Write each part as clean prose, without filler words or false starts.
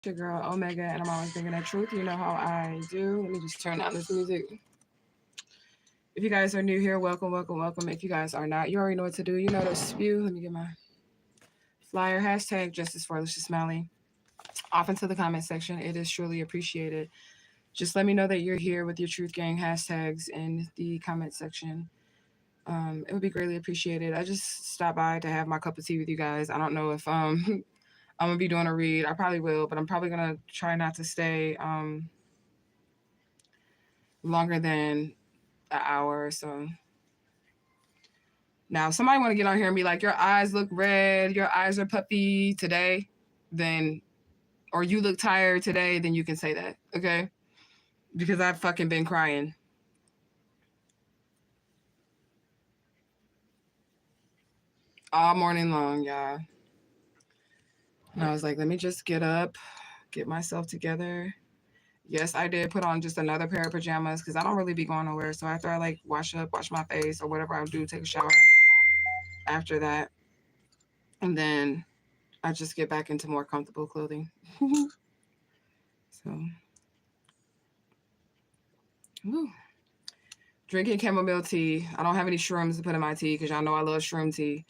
Your girl Omega, and I'm always thinking that truth. You know how I do. Let me just turn down this music. If you guys are new here, welcome, welcome, welcome. If you guys are not, you already know what to do. You know to spew. Let me get my flyer. Hashtag Justice for Alicia Smiley. Off into the comment section. It is truly appreciated. Just let me know that you're here with your Truth Gang hashtags in the comment section. It would be greatly appreciated. I just stopped by to have my cup of tea with you guys. I don't know if I'm gonna be doing a read. I probably will, but I'm probably gonna try not to stay longer than an hour or so. Now, if somebody want to get on here and be like, your eyes look red, your eyes are puffy today, then, or you look tired today, then you can say that, okay? Because I've fucking been crying. All morning long, y'all. And I was like, let me just get up, get myself together. Yes, I did put on just another pair of pajamas because I don't really be going nowhere. So after I like wash up, wash my face or whatever I do, take a shower after that. And then I just get back into more comfortable clothing. So, woo. Drinking chamomile tea. I don't have any shrooms to put in my tea because y'all know I love shroom tea.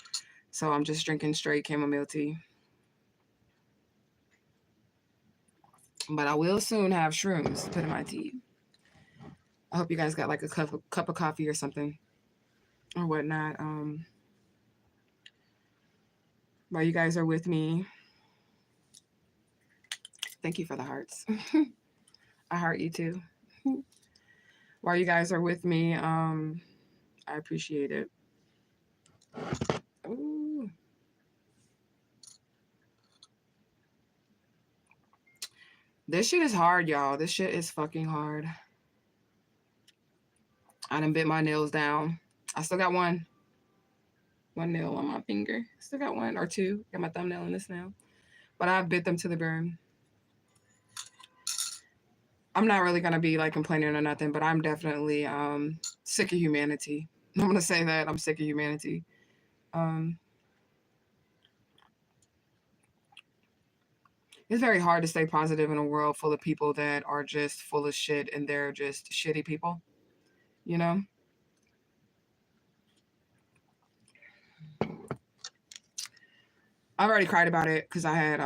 So I'm just drinking straight chamomile tea. But I will soon have shrooms to put in my tea. I hope you guys got like a cup of coffee or something or whatnot. While you guys are with me, thank you for the hearts. I heart you too. While you guys are with me, I appreciate it. Ooh. This shit is hard, y'all. This shit is fucking hard. I done bit my nails down. I still got one nail on my finger. Still got one or two. Got my thumbnail in this nail. But I've bit them to the bone. I'm not really gonna be like complaining or nothing, but I'm definitely sick of humanity. I'm gonna say that. I'm sick of humanity. It's very hard to stay positive in a world full of people that are just full of shit and they're just shitty people, you know? I've already cried about it because I had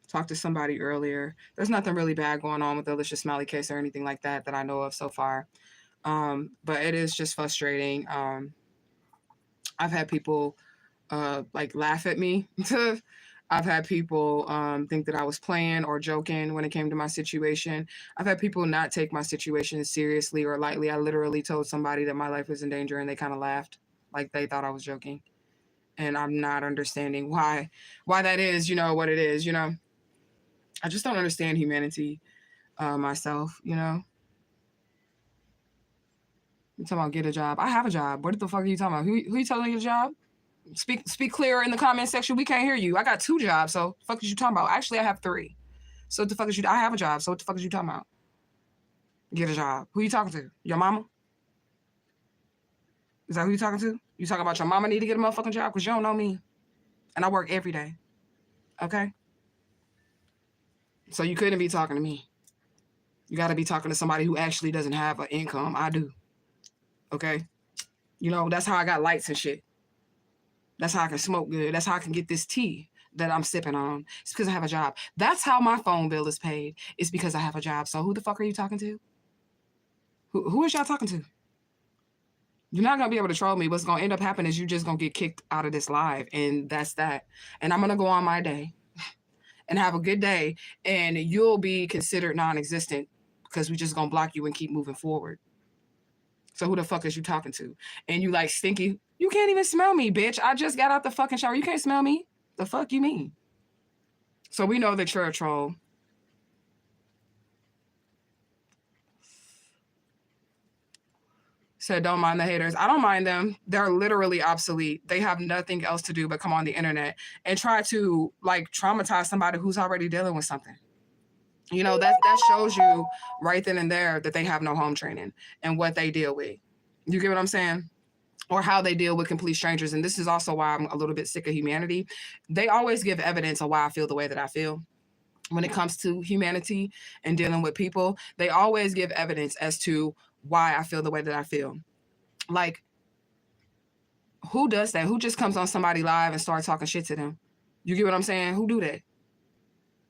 talked to somebody earlier. There's nothing really bad going on with the Alicia Smiley case or anything like that I know of so far. But it is just frustrating. I've had people like laugh at me. I've had people think that I was playing or joking when it came to my situation. I've had people not take my situation seriously or lightly. I literally told somebody that my life was in danger and they kind of laughed like they thought I was joking. And I'm not understanding why that is, you know, what it is, you know. I just don't understand humanity myself, you know. You talking about get a job. I have a job. What the fuck are you talking about? Who you telling me to get a job? Speak clearer in the comment section. We can't hear you. I got 2 jobs, so what the fuck is you talking about? Actually, I have 3. So what the fuck is you? I have a job, so what the fuck is you talking about? Get a job. Who you talking to? Your mama? Is that who you talking to? You talking about your mama need to get a motherfucking job? Because you don't know me. And I work every day. Okay? So you couldn't be talking to me. You got to be talking to somebody who actually doesn't have an income. I do. Okay? You know, that's how I got lights and shit. That's how I can smoke good. That's how I can get this tea that I'm sipping on. It's because I have a job. That's how my phone bill is paid. It's because I have a job. So who the fuck are you talking to? Who is y'all talking to? You're not going to be able to troll me. What's going to end up happening is you're just going to get kicked out of this live. And that's that. And I'm going to go on my day and have a good day. And you'll be considered non-existent because we're just going to block you and keep moving forward. So who the fuck is you talking to? And you like stinky. You can't even smell me, bitch. I just got out the fucking shower. You can't smell me. The fuck you mean? So we know that you're a troll. Said, don't mind the haters. I don't mind them. They're literally obsolete. They have nothing else to do but come on the internet and try to like traumatize somebody who's already dealing with something. You know, that shows you right then and there that they have no home training and what they deal with. You get what I'm saying? or how they deal with complete strangers. And this is also why I'm a little bit sick of humanity. They always give evidence of why I feel the way that I feel. When it comes to humanity and dealing with people, they always give evidence as to why I feel the way that I feel. Like, who does that? Who just comes on somebody live and starts talking shit to them? You get what I'm saying? Who do that?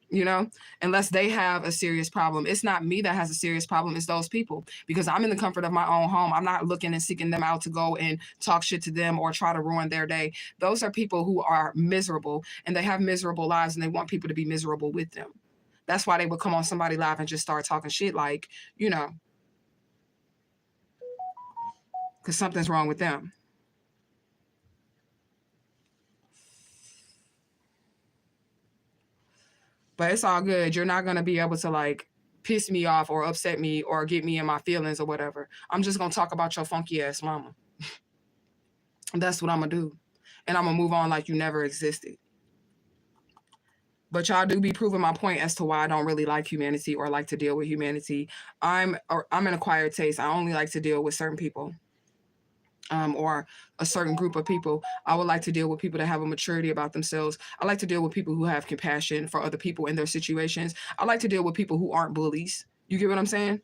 You know, unless they have a serious problem. It's not me that has a serious problem. It's those people, because I'm in the comfort of my own home. I'm not looking and seeking them out to go and talk shit to them or try to ruin their day. Those are people who are miserable, and they have miserable lives, and they want people to be miserable with them. That's why they would come on somebody live and just start talking shit, like, you know, because something's wrong with them. But it's all good. You're not going to be able to, like, piss me off or upset me or get me in my feelings or whatever. I'm just going to talk about your funky ass mama. That's what I'm going to do. And I'm going to move on like you never existed. But y'all do be proving my point as to why I don't really like humanity or like to deal with humanity. I'm an acquired taste. I only like to deal with certain people. Or a certain group of people. I would like to deal with people that have a maturity about themselves. I like to deal with people who have compassion for other people in their situations. I like to deal with people who aren't bullies. You get what I'm saying?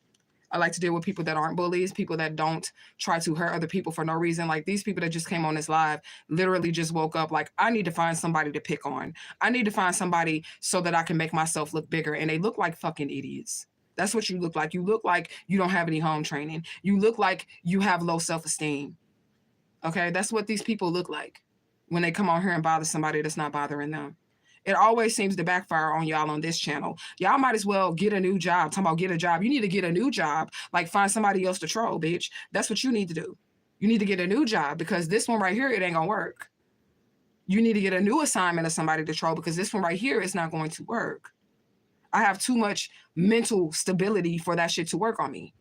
I like to deal with people that aren't bullies, people that don't try to hurt other people for no reason. Like these people that just came on this live literally just woke up like, I need to find somebody to pick on. I need to find somebody so that I can make myself look bigger. And they look like fucking idiots. That's what you look like. You look like you don't have any home training. You look like you have low self-esteem. Okay, that's what these people look like when they come on here and bother somebody that's not bothering them. It always seems to backfire on y'all on this channel. Y'all might as well get a new job. Talking about get a job. You need to get a new job. Like find somebody else to troll, bitch. That's what you need to do. You need to get a new job because this one right here, it ain't gonna work. You need to get a new assignment of somebody to troll because this one right here is not going to work. I have too much mental stability for that shit to work on me.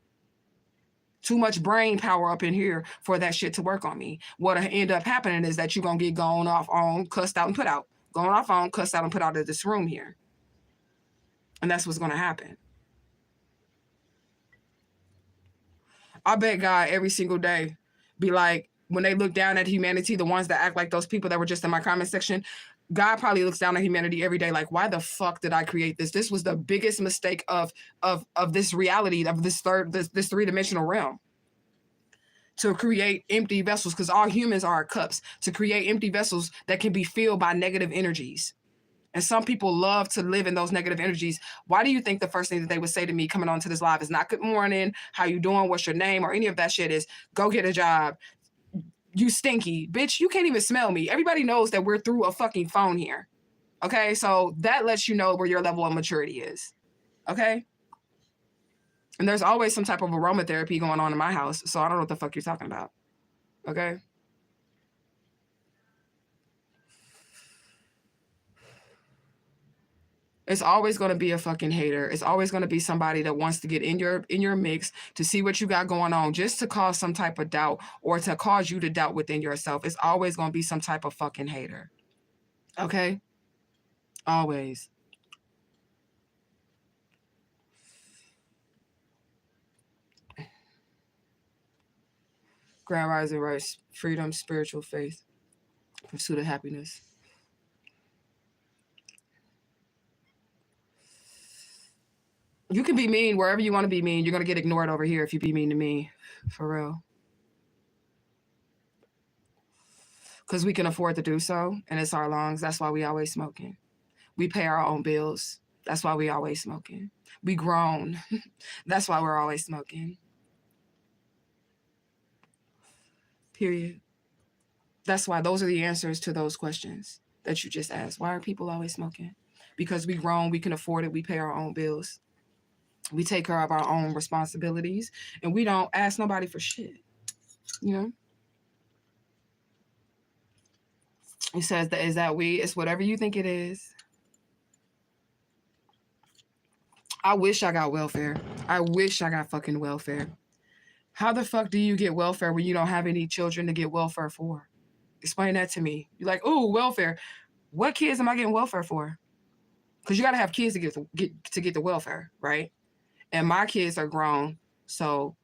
Too much brain power up in here for that shit to work on me. What'll end up happening is that you're going to get gone off on, cussed out and put out. Going off on, cussed out and put out of this room here. And that's what's going to happen. I bet God every single day be like, when they look down at humanity, the ones that act like those people that were just in my comment section, God probably looks down at humanity every day like, why the fuck did I create this? This was the biggest mistake of this reality, of this three-dimensional realm. To create empty vessels, because all humans are cups, to create empty vessels that can be filled by negative energies. And some people love to live in those negative energies. Why do you think the first thing that they would say to me coming onto this live is not good morning, how you doing, what's your name, or any of that shit? Is go get a job. You stinky. Bitch, you can't even smell me. Everybody knows that we're through a fucking phone here. Okay? So that lets you know where your level of maturity is. Okay? And there's always some type of aromatherapy going on in my house. So I don't know what the fuck you're talking about. Okay? It's always going to be a fucking hater. It's always going to be somebody that wants to get in your mix to see what you got going on, just to cause some type of doubt or to cause you to doubt within yourself. It's always going to be some type of fucking hater. Okay? Always. Grand rising, rights, freedom, spiritual faith, pursuit of happiness. You can be mean wherever you want to be mean. You're going to get ignored over here if you be mean to me. For real. Because we can afford to do so, and it's our lungs. That's why we always smoking. We pay our own bills. That's why we always smoking. We grown. That's why we're always smoking. Period. That's why those are the answers to those questions that you just asked. Why are people always smoking? Because we grown, we can afford it, we pay our own bills. We take care of our own responsibilities, and we don't ask nobody for shit. You know? It says that is that we, it's whatever you think it is. I wish I got welfare. I wish I got fucking welfare. How the fuck do you get welfare when you don't have any children to get welfare for? Explain that to me. You're like, oh, welfare. What kids am I getting welfare for? Because you got to have kids to get the welfare, right? And my kids are grown. So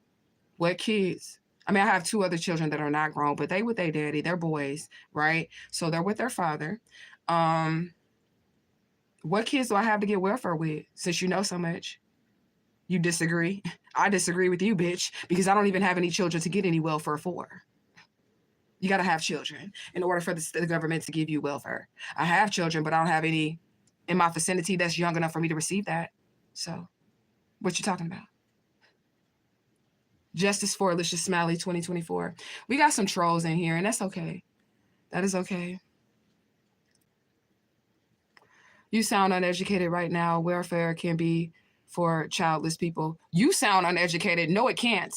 what kids? I mean, I have 2 other children that are not grown, but they with their daddy. They're boys, right? So they're with their father. What kids do I have to get welfare with, since you know so much? You disagree? I disagree with you, bitch, because I don't even have any children to get any welfare for. You got to have children in order for the government to give you welfare. I have children, but I don't have any in my vicinity that's young enough for me to receive that. So what you talking about? Justice for Alicia Smiley 2024. We got some trolls in here, and that's okay. That is okay. You sound uneducated right now. Welfare can be for childless people. You sound uneducated. No, it can't.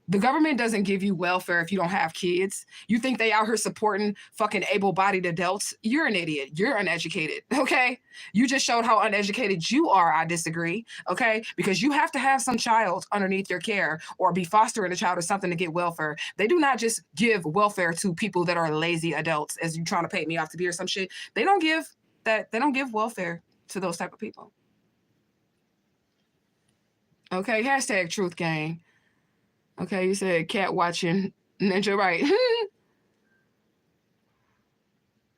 The government doesn't give you welfare if you don't have kids. You think they out here supporting fucking able-bodied adults? You're an idiot. You're uneducated, okay? You just showed how uneducated you are. I disagree, okay? Because you have to have some child underneath your care or be fostering a child or something to get welfare. They do not just give welfare to people that are lazy adults, as you trying to pay me off to be or some shit. They don't give that. They don't give welfare to those type of people. Okay, hashtag truthgang. Okay, you said cat watching ninja, right?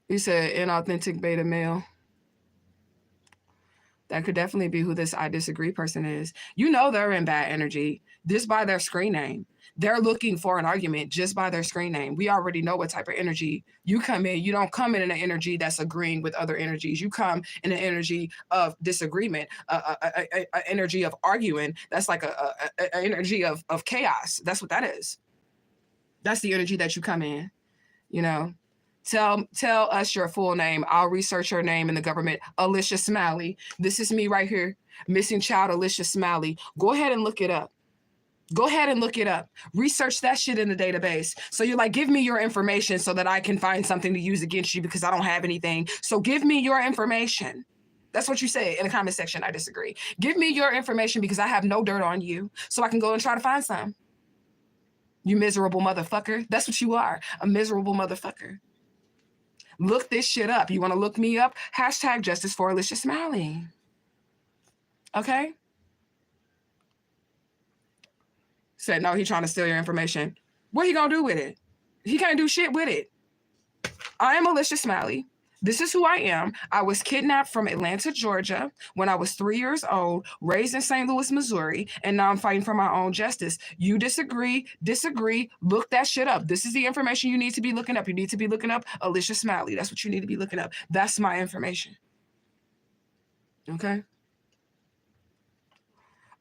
You said inauthentic beta male. That could definitely be who this I disagree person is. You know they're in bad energy just by their screen name. They're looking for an argument just by their screen name. We already know what type of energy you come in. You don't come in an energy that's agreeing with other energies. You come in an energy of disagreement, an energy of arguing. That's like an energy of chaos. That's what that is. That's the energy that you come in, you know. Tell us your full name. I'll research your name in the government. Alicia Smiley. This is me right here. Missing child Alicia Smiley. Go ahead and look it up. Go ahead and look it up. Research that shit in the database. So you're like, give me your information so that I can find something to use against you because I don't have anything. So give me your information. That's what you say in the comment section. I disagree. Give me your information because I have no dirt on you. So I can go and try to find some. You miserable motherfucker. That's what you are. A miserable motherfucker. Look this shit up. You want to look me up? Hashtag justice for Alicia Smiley. Okay? Said, no, he trying to steal your information. What he gonna do with it? He can't do shit with it. I am Alicia Smiley. This is who I am. I was kidnapped from Atlanta, Georgia when I was 3 years old, raised in St. Louis, Missouri, and now I'm fighting for my own justice. You disagree, look that shit up. This is the information you need to be looking up. You need to be looking up Alicia Smiley. That's what you need to be looking up. That's my information. Okay?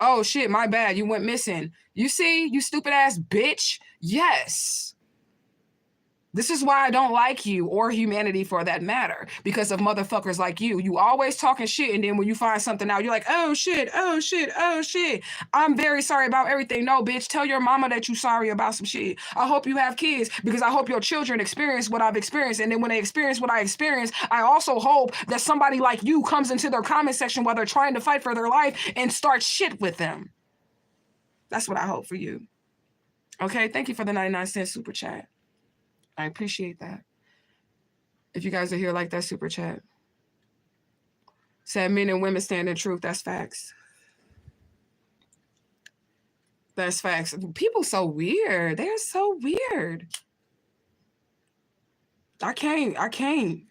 Oh, shit, my bad. You went missing. You see, you stupid ass bitch? Yes. This is why I don't like you or humanity for that matter, because of motherfuckers like you. You always talking shit, and then when you find something out, you're like, oh shit, oh shit, oh shit. I'm very sorry about everything. No, bitch, tell your mama that you sorry about some shit. I hope you have kids because I hope your children experience what I've experienced. And then when they experience what I experienced, I also hope that somebody like you comes into their comment section while they're trying to fight for their life and start shit with them. That's what I hope for you. Okay, thank you for the 99-cent super chat. I appreciate that. If you guys are here like that super chat. Said men and women stand in truth. That's facts. That's facts. People so weird. They're so weird. I can't.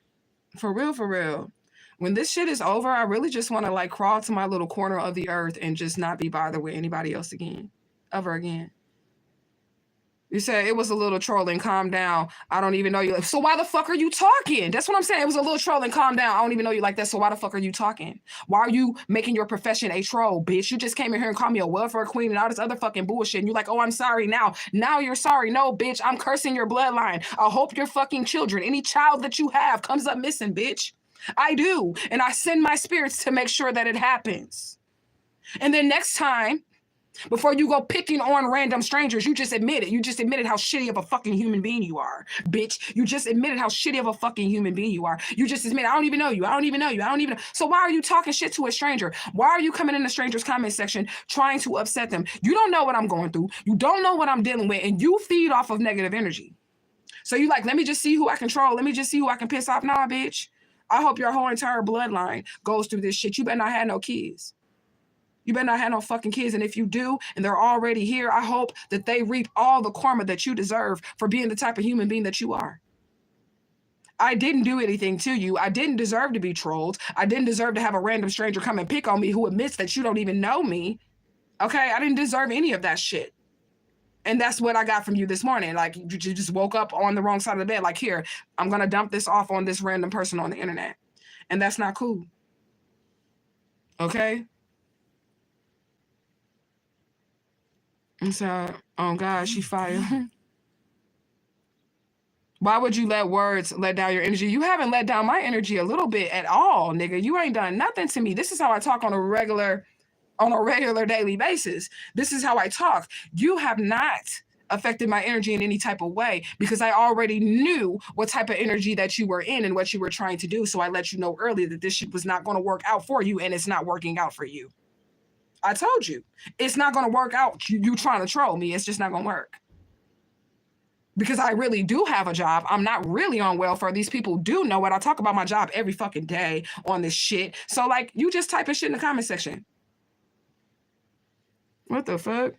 For real. When this shit is over, I really just want to like crawl to my little corner of the earth and just not be bothered with anybody else again. Ever again. You said it was a little trolling. Calm down. I don't even know you. So why the fuck are you talking? That's what I'm saying. It was a little trolling. Calm down. I don't even know you like that. So why the fuck are you talking? Why are you making your profession a troll, bitch? You just came in here and called me a welfare queen and all this other fucking bullshit. And you're like, oh, I'm sorry now. Now you're sorry. No, bitch. I'm cursing your bloodline. I hope your fucking children, any child that you have, comes up missing, bitch. I do. And I send my spirits to make sure that it happens. And then next time, before you go picking on random strangers, you just admit it. You just admitted how shitty of a fucking human being you are, bitch. You just admitted how shitty of a fucking human being you are. You just admit, I don't even know you. I don't even know you. I don't even know. So why are you talking shit to a stranger? Why are you coming in the stranger's comment section trying to upset them? You don't know what I'm going through. You don't know what I'm dealing with. And you feed off of negative energy. So you like, let me just see who I control. Let me just see who I can piss off. Nah, bitch. I hope your whole entire bloodline goes through this shit. You better not have no kids. You better not have no fucking kids. And if you do, and they're already here, I hope that they reap all the karma that you deserve for being the type of human being that you are. I didn't do anything to you. I didn't deserve to be trolled. I didn't deserve to have a random stranger come and pick on me who admits that you don't even know me. Okay? I didn't deserve any of that shit. And that's what I got from you this morning. Like, you just woke up on the wrong side of the bed. Like, here, I'm going to dump this off on this random person on the internet. And that's not cool. Okay? And so, oh God, she fired. Why would you let words let down your energy? You haven't let down my energy a little bit at all, nigga. You ain't done nothing to me. This is how I talk on a regular daily basis. This is how I talk. You have not affected my energy in any type of way because I already knew what type of energy that you were in and what you were trying to do. So I let you know earlier that this shit was not going to work out for you, and it's not working out for you. I told you. It's not going to work out. You trying to troll me. It's just not going to work. Because I really do have a job. I'm not really on welfare. These people do know it. I talk about my job every fucking day on this shit. So, like, you just type in shit in the comment section. What the fuck?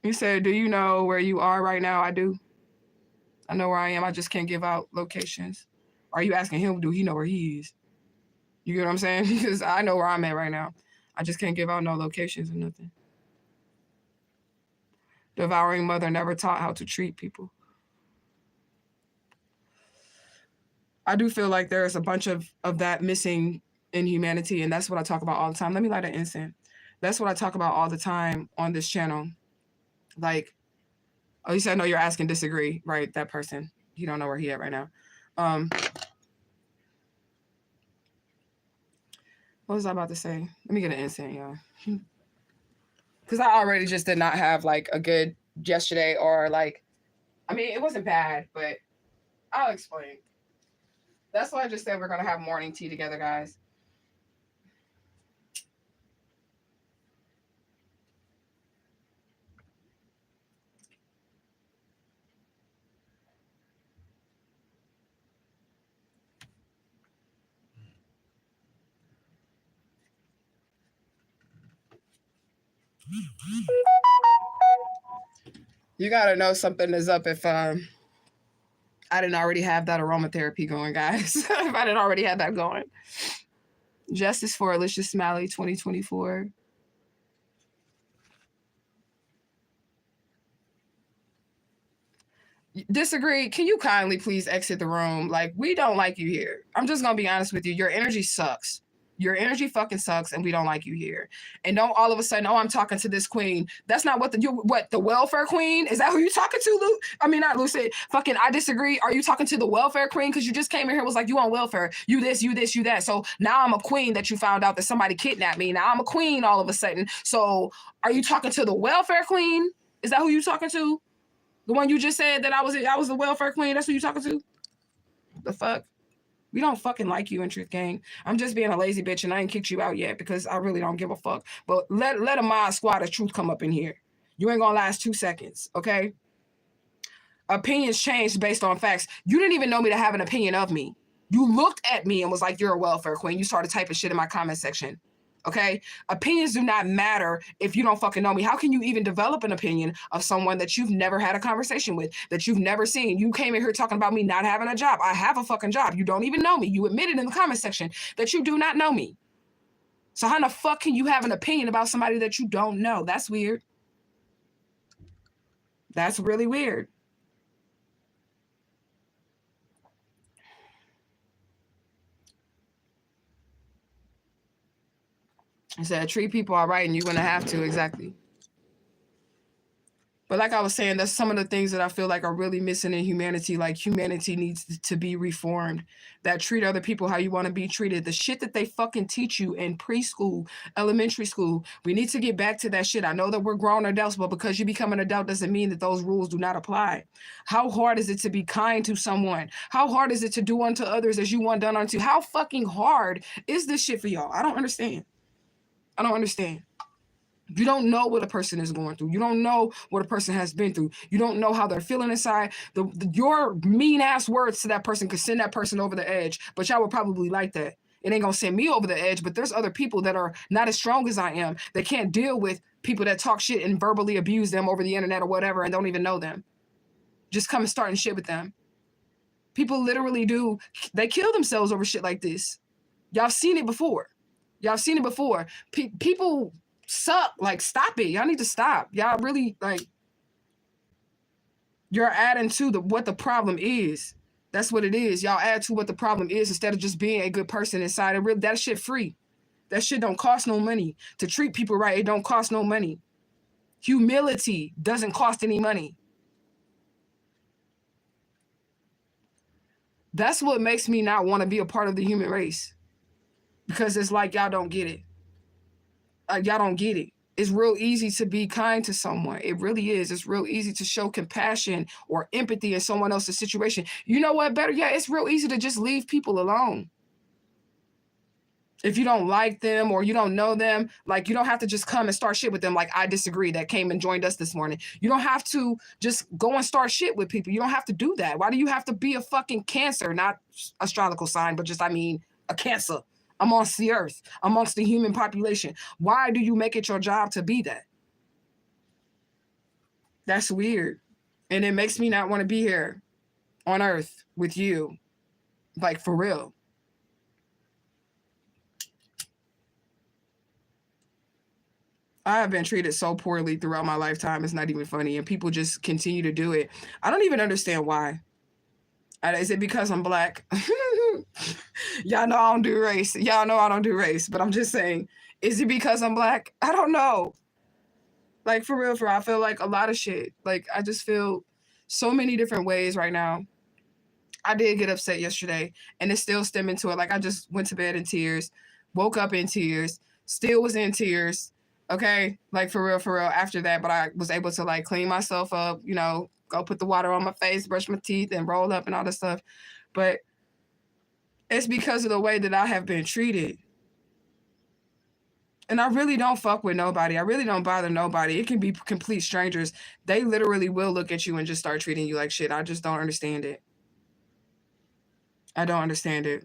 You said, do you know where you are right now? I do. I know where I am. I just can't give out locations. Are you asking him, do he know where he is? You get what I'm saying? Because I know where I'm at right now. I just can't give out no locations or nothing. Devouring mother never taught how to treat people. I do feel like there's a bunch of that missing in humanity, and that's what I talk about all the time. Let me light an incense. That's what I talk about all the time on this channel. Like, oh, you said, no, you're asking disagree, right? That person, you don't know where he at right now. What was I about to say? Let me get an incense, y'all. Because I already just did not have, like, a good yesterday or, like, I mean, it wasn't bad, but I'll explain. That's why I just said we're going to have morning tea together, guys. You gotta know something is up if I didn't already have that aromatherapy going, guys. If I didn't already have that going. Justice for Alicia Smalley, 2024. Disagree. Can you kindly please exit the room? Like, we don't like you here. I'm just gonna be honest with you. Your energy sucks. Your energy fucking sucks, and we don't like you here. And don't all of a sudden, oh, I'm talking to this queen. That's not what the welfare queen? Is that who you talking to, Luke? I mean, not Lucy. Fucking, I disagree. Are you talking to the welfare queen? Because you just came in here and was like, you on welfare. You this, you this, you that. So now I'm a queen that you found out that somebody kidnapped me. Now I'm a queen all of a sudden. So are you talking to the welfare queen? Is that who you talking to? The one you just said that I was the welfare queen? That's who you talking to? The fuck? We don't fucking like you in Truth Gang. I'm just being a lazy bitch and I ain't kicked you out yet because I really don't give a fuck. But let a mod squad of truth come up in here. You ain't gonna last 2 seconds, okay? Opinions changed based on facts. You didn't even know me to have an opinion of me. You looked at me and was like, you're a welfare queen. You started typing shit in my comment section. Okay? Opinions do not matter if you don't fucking know me. How can you even develop an opinion of someone that you've never had a conversation with, that you've never seen? You came in here talking about me not having a job. I have a fucking job. You don't even know me. You admitted in the comment section that you do not know me. So how the fuck can you have an opinion about somebody that you don't know? That's weird. That's really weird. I said, treat people all right, and you're going to have to, exactly. But like I was saying, that's some of the things that I feel like are really missing in humanity. Like, humanity needs to be reformed. That treat other people how you want to be treated. The shit that they fucking teach you in preschool, elementary school. We need to get back to that shit. I know that we're grown adults, but because you become an adult doesn't mean that those rules do not apply. How hard is it to be kind to someone? How hard is it to do unto others as you want done unto? How fucking hard is this shit for y'all? I don't understand. I don't understand. You don't know what a person is going through. You don't know what a person has been through. You don't know how they're feeling inside. Your mean ass words to that person could send that person over the edge, but y'all would probably like that. It ain't gonna send me over the edge, but there's other people that are not as strong as I am. They can't deal with people that talk shit and verbally abuse them over the internet or whatever and don't even know them. Just come and starting shit with them. People literally do. They kill themselves over shit like this. Y'all seen it before. Y'all seen it before. People suck. Like, stop it. Y'all need to stop. Y'all really, like, you're adding to what the problem is. That's what it is. Y'all add to what the problem is instead of just being a good person inside. And really, that shit free. That shit don't cost no money. To treat people right, it don't cost no money. Humility doesn't cost any money. That's what makes me not want to be a part of the human race. Because it's like y'all don't get it. Y'all don't get it. It's real easy to be kind to someone. It really is. It's real easy to show compassion or empathy in someone else's situation. You know what? Better yet, it's real easy to just leave people alone. If you don't like them or you don't know them, like, you don't have to just come and start shit with them. Like, I disagree that came and joined us this morning. You don't have to just go and start shit with people. You don't have to do that. Why do you have to be a fucking Cancer? Not astrological sign, but just, I mean, a Cancer amongst the earth, amongst the human population. Why do you make it your job to be that? That's weird. And it makes me not want to be here on earth with you. Like, for real. I have been treated so poorly throughout my lifetime. It's not even funny. And people just continue to do it. I don't even understand why. Is it because I'm black? Y'all know I don't do race. Y'all know I don't do race. But I'm just saying, is it because I'm black? I don't know. Like, for real, I feel like a lot of shit. Like, I just feel so many different ways right now. I did get upset yesterday, and it's still stemming to it. Like, I just went to bed in tears, woke up in tears, still was in tears. Okay? Like, for real, after that. But I was able to, like, clean myself up, you know, go put the water on my face, brush my teeth, and roll up and all this stuff. But it's because of the way that I have been treated. And I really don't fuck with nobody. I really don't bother nobody. It can be complete strangers. They literally will look at you and just start treating you like shit. I just don't understand it. I don't understand it.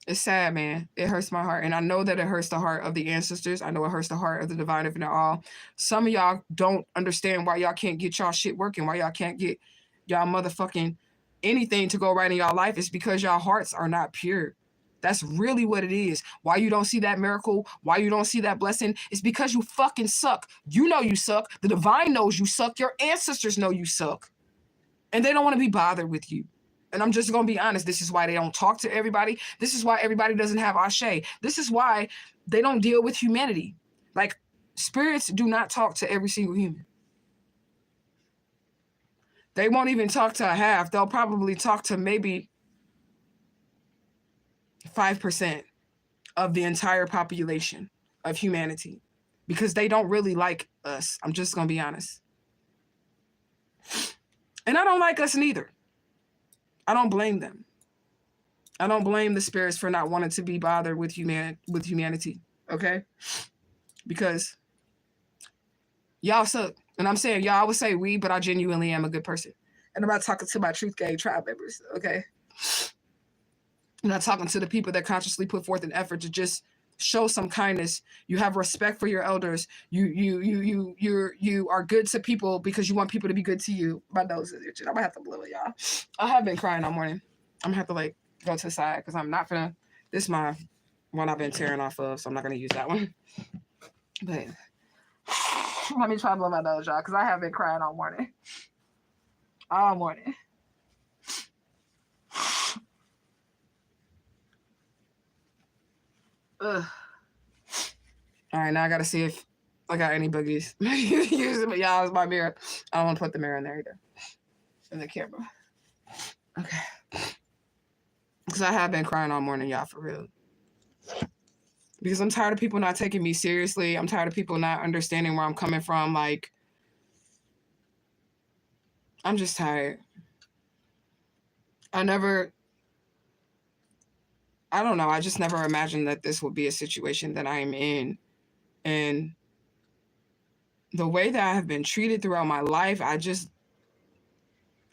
It's sad, man. It hurts my heart. And I know that it hurts the heart of the ancestors. I know it hurts the heart of the divine infinite all. Some of y'all don't understand why y'all can't get y'all shit working, why y'all can't get y'all motherfucking anything to go right in y'all life. It's because y'all hearts are not pure. That's really what it is. Why you don't see that miracle, why you don't see that blessing, it's because you fucking suck. You know you suck. The divine knows you suck. Your ancestors know you suck. And they don't want to be bothered with you. And I'm just going to be honest. This is why they don't talk to everybody. This is why everybody doesn't have ashe. This is why they don't deal with humanity. Like, spirits do not talk to every single human. They won't even talk to a half. They'll probably talk to maybe 5% of the entire population of humanity, because they don't really like us. I'm just going to be honest. And I don't like us neither. I don't blame them. I don't blame the spirits for not wanting to be bothered with humanity, okay? Because y'all suck. And I'm saying y'all, I would say we, but I genuinely am a good person. And I'm not talking to my Truth Gang tribe members, okay? I'm not talking to the people that consciously put forth an effort to just show some kindness. You have respect for your elders. You are good to people because you want people to be good to you. My nose is itching. I'm gonna have to blow it, y'all. I have been crying all morning. I'm gonna have to, like, go to the side because I'm not gonna. This is my one I've been tearing off of, so I'm not gonna use that one. But let me try to blow my nose, y'all, because I have been crying all morning. All morning. Ugh. All right, now I gotta see if I got any boogies. Using y'all as my mirror. I don't want to put the mirror in there either. In the camera. Okay. Because I have been crying all morning, y'all, for real. Because I'm tired of people not taking me seriously. I'm tired of people not understanding where I'm coming from. Like, I'm just tired. I don't know. I just never imagined that this would be a situation that I am in. And the way that I have been treated throughout my life, I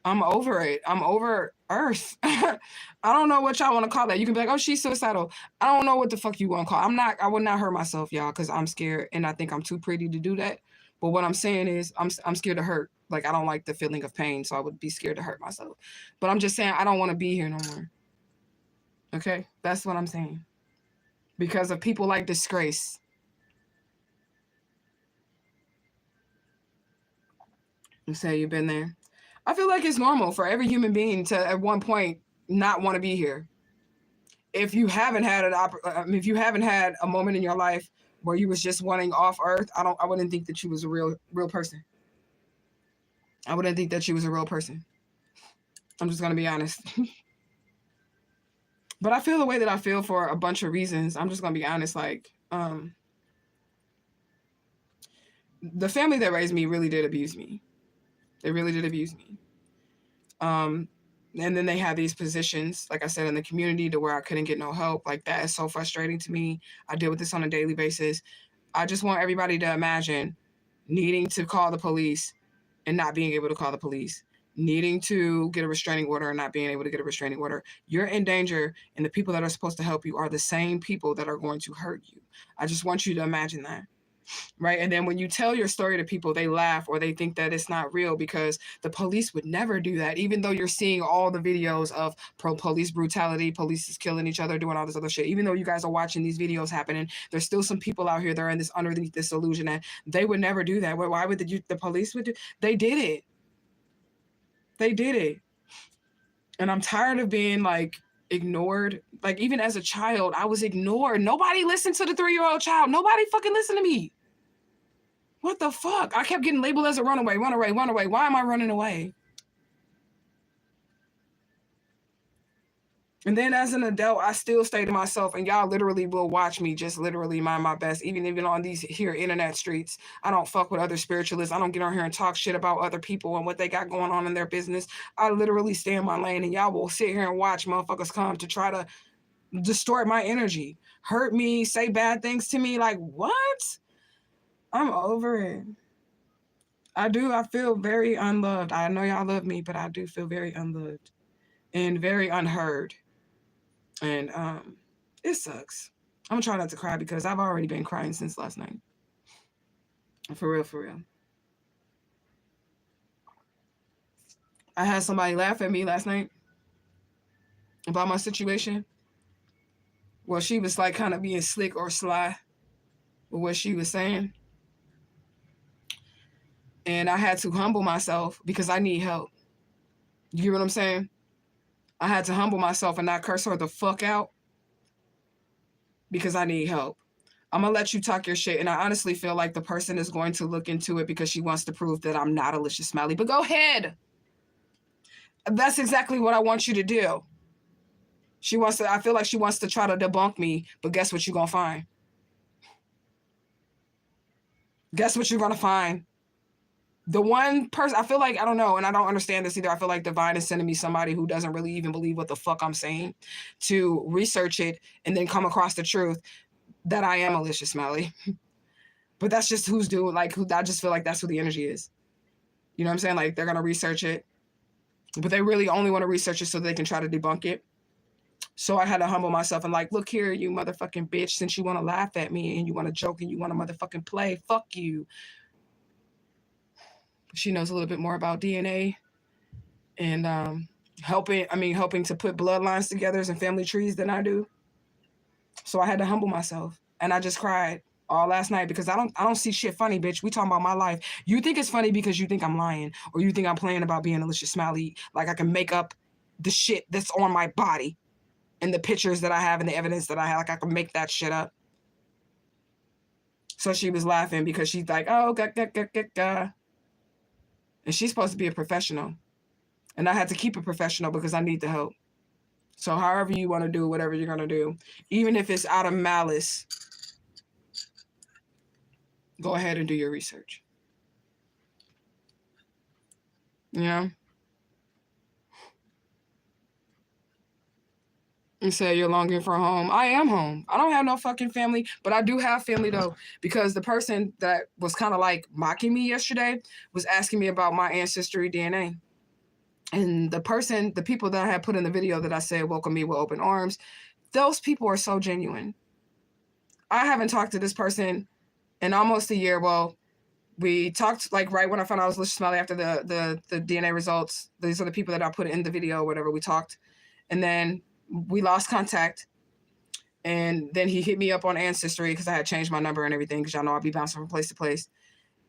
I'm over it. I'm over Earth. I don't know what y'all want to call that. You can be like, oh, she's suicidal. I don't know what the fuck you want to call. I would not hurt myself, y'all, because I'm scared and I think I'm too pretty to do that. But what I'm saying is I'm scared to hurt. Like, I don't like the feeling of pain, so I would be scared to hurt myself. But I'm just saying I don't want to be here no more. Okay? That's what I'm saying. Because of people like disgrace. You say you've been there. I feel like it's normal for every human being to at one point not want to be here. If you haven't had if you haven't had a moment in your life where you was just wanting off Earth, I wouldn't think that you was a real person. I wouldn't think that you was a real person. I'm just gonna be honest. But I feel the way that I feel for a bunch of reasons. I'm just gonna be honest. Like, the family that raised me really did abuse me. They really did abuse me. And then they had these positions, like I said, in the community to where I couldn't get no help. Like, that is so frustrating to me. I deal with this on a daily basis. I just want everybody to imagine needing to call the police and not being able to call the police, needing to get a restraining order and not being able to get a restraining order. You're in danger, and the people that are supposed to help you are the same people that are going to hurt you. I just want you to imagine that. Right. And then when you tell your story to people, they laugh or they think that it's not real because the police would never do that. Even though you're seeing all the videos of police brutality, police is killing each other, doing all this other shit. Even though you guys are watching these videos happening, there's still some people out here that are in this underneath this illusion that they would never do that. Why would the police would do? They did it. They did it. And I'm tired of being like ignored. Like, even as a child, I was ignored. Nobody listened to the 3-year-old child. Nobody fucking listened to me. What the fuck? I kept getting labeled as a runaway. Why am I running away? And then as an adult, I still stay to myself, and y'all literally will watch me just literally mind my best, even on these here internet streets. I don't fuck with other spiritualists. I don't get on here and talk shit about other people and what they got going on in their business. I literally stay in my lane, and y'all will sit here and watch motherfuckers come to try to distort my energy, hurt me, say bad things to me. Like, what? I'm over it. I do. I feel very unloved. I know y'all love me, but I do feel very unloved and very unheard. And it sucks. I'm trying not to cry because I've already been crying since last night. For real, for real. I had somebody laugh at me last night about my situation. Well, she was like kind of being slick or sly with what she was saying. And I had to humble myself because I need help. You hear what I'm saying? I had to humble myself and not curse her the fuck out because I need help. I'm going to let you talk your shit. And I honestly feel like the person is going to look into it because she wants to prove that I'm not Alicia Smiley. But go ahead. That's exactly what I want you to do. I feel like she wants to try to debunk me. But guess what you're going to find? Guess what you're going to find? The one person, I feel like, I don't know, and I don't understand this either. I feel like divine is sending me somebody who doesn't really even believe what the fuck I'm saying to research it and then come across the truth that I am Alicia Smiley. But that's just who's doing, like, I just feel like that's who the energy is. You know what I'm saying? Like, they're going to research it, but they really only want to research it so they can try to debunk it. So I had to humble myself and like, look here, you motherfucking bitch, since you want to laugh at me and you want to joke and you want to motherfucking play, fuck you. She knows a little bit more about DNA and helping to put bloodlines together and family trees than I do. So I had to humble myself, and I just cried all last night because I don't see shit funny, bitch. We talking about my life. You think it's funny because you think I'm lying, or you think I'm playing about being Alicia Smiley, like I can make up the shit that's on my body and the pictures that I have and the evidence that I have, like I can make that shit up. So she was laughing because she's like, oh, ga. And she's supposed to be a professional. And I had to keep it professional because I need the help. So however you want to do whatever you're going to do, even if it's out of malice, go ahead and do your research. You know? You say you're longing for home. I am home. I don't have no fucking family, but I do have family though, because the person that was kind of like mocking me yesterday was asking me about my ancestry DNA. And the people that I had put in the video that I said welcome me with open arms, those people are so genuine. I haven't talked to this person in almost a year. Well, we talked like right when I found out I was Lisha Smiley after the DNA results. These are the people that I put in the video, whatever. We talked, and then we lost contact. And then he hit me up on Ancestry because I had changed my number and everything, because y'all know I'll be bouncing from place to place.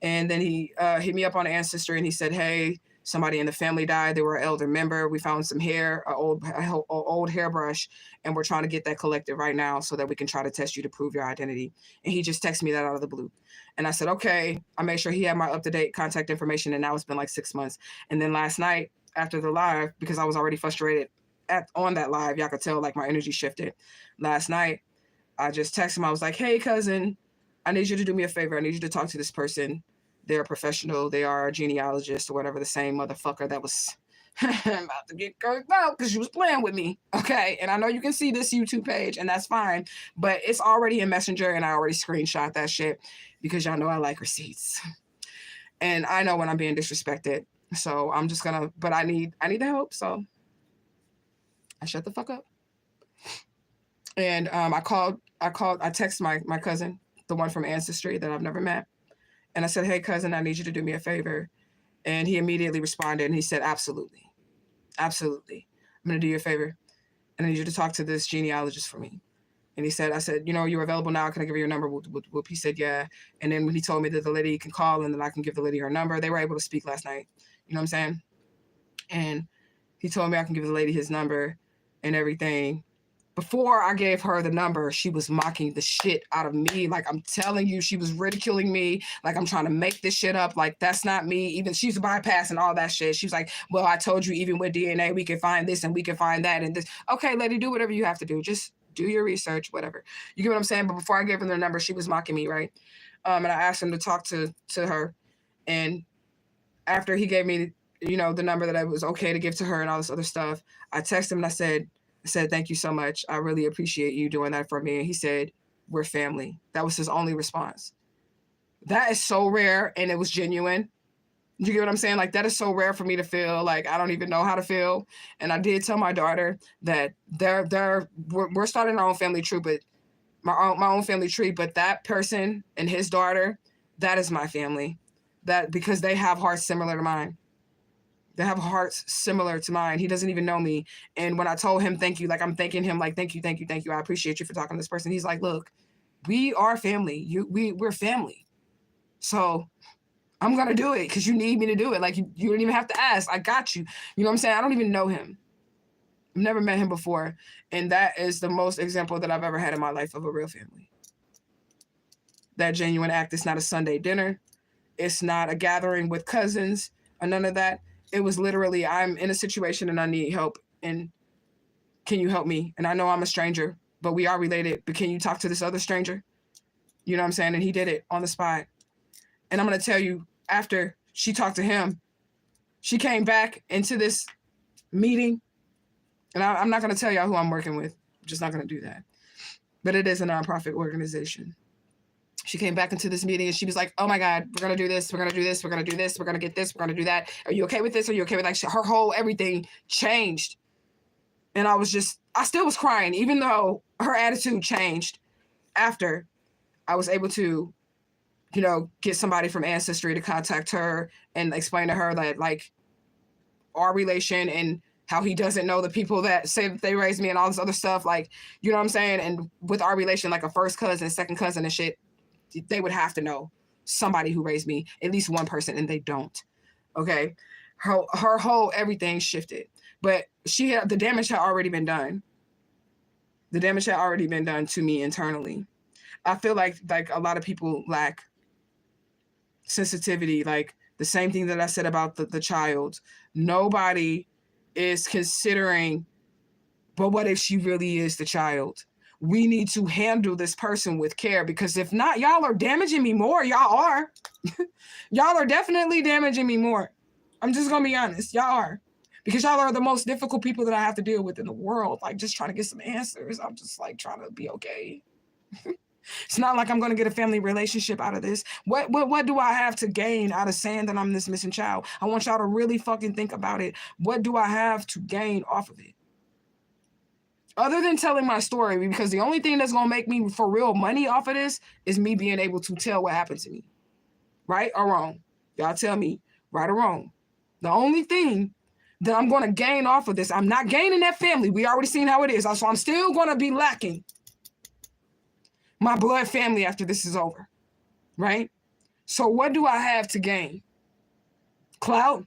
And then he hit me up on Ancestry and he said, hey, somebody in the family died. They were an elder member. We found some hair, an old hairbrush, and we're trying to get that collected right now so that we can try to test you to prove your identity. And he just texted me that out of the blue. And I said, okay. I made sure he had my up-to-date contact information, and now it's been like 6 months. And then last night after the live, because I was already frustrated on that live, y'all could tell like my energy shifted. Last night, I just texted him. I was like, hey, cousin, I need you to do me a favor. I need you to talk to this person. They're a professional. They are a genealogist or whatever, the same motherfucker that was about to get cursed out because she was playing with me. Okay. And I know you can see this YouTube page, and that's fine, but it's already in Messenger, and I already screenshot that shit because y'all know I like receipts. And I know when I'm being disrespected. So I'm just gonna, but I need the help. So I shut the fuck up. And I texted my cousin, the one from Ancestry that I've never met. And I said, hey, cousin, I need you to do me a favor. And he immediately responded, and he said, absolutely. Absolutely. I'm going to do you a favor. And I need you to talk to this genealogist for me. And he said, I said, you know, you're available now. Can I give you your number? Whoop. He said, yeah. And then when he told me that the lady can call and then I can give the lady her number, they were able to speak last night. You know what I'm saying? And he told me I can give the lady his number and everything. Before I gave her the number, she was mocking the shit out of me. Like, I'm telling you, she was ridiculing me. Like, I'm trying to make this shit up. Like, that's not me. Even she's bypassing all that shit. She was like, well, I told you, even with DNA, we can find this and we can find that and this. Okay, lady, do whatever you have to do. Just do your research, whatever. You get what I'm saying? But before I gave her the number, she was mocking me, right? And I asked him to talk to her. And after he gave me, you know, the number that I was okay to give to her and all this other stuff, I texted him and I said, thank you so much. I really appreciate you doing that for me. And he said, we're family. That was his only response. That is so rare, and it was genuine. You get what I'm saying? Like, that is so rare for me to feel like I don't even know how to feel. And I did tell my daughter that we're starting our own family tree, but my own family tree. But that person and his daughter, that is my family. That because they have hearts similar to mine. They have hearts similar to mine. He doesn't even know me. And when I told him thank you, like I'm thanking him, like thank you. I appreciate you for talking to this person. He's like, look, we are family. We're family. So I'm gonna do it because you need me to do it. Like you don't even have to ask. I got you. You know what I'm saying? I don't even know him. I've never met him before. And that is the most example that I've ever had in my life of a real family. That genuine act. It's not a Sunday dinner. It's not a gathering with cousins or none of that. It was literally, I'm in a situation and I need help. And can you help me? And I know I'm a stranger, but we are related. But can you talk to this other stranger? You know what I'm saying? And he did it on the spot. And I'm going to tell you, after she talked to him, she came back into this meeting. And I'm not going to tell y'all who I'm working with. I'm just not going to do that. But it is a nonprofit organization. She came back into this meeting and she was like, oh my God, we're going to do this. We're going to do this. We're going to do this. We're going to get this. We're going to do that. Are you okay with this? Are you okay with like her whole everything changed? And I still was crying, even though her attitude changed after I was able to, you know, get somebody from Ancestry to contact her and explain to her that like our relation and how he doesn't know the people that say that they raised me and all this other stuff. Like, you know what I'm saying? And with our relation, like a first cousin, second cousin and shit, they would have to know somebody who raised me, at least one person, and they don't. Okay. Her whole everything shifted. But the damage had already been done. The damage had already been done to me internally. I feel like a lot of people lack sensitivity, like the same thing that I said about the child. Nobody is considering, but what if she really is the child? We need to handle this person with care, because if not, y'all are damaging me more. Y'all are. Y'all are definitely damaging me more. I'm just going to be honest. Y'all are. Because y'all are the most difficult people that I have to deal with in the world. Like, just trying to get some answers. I'm just like trying to be okay. It's not like I'm going to get a family relationship out of this. What do I have to gain out of saying that I'm this missing child? I want y'all to really fucking think about it. What do I have to gain off of it? Other than telling my story, because the only thing that's going to make me for real money off of this is me being able to tell what happened to me. Right or wrong? Y'all tell me, right or wrong. The only thing that I'm going to gain off of this, I'm not gaining that family. We already seen how it is. So I'm still going to be lacking my blood family after this is over. Right? So what do I have to gain? Clout?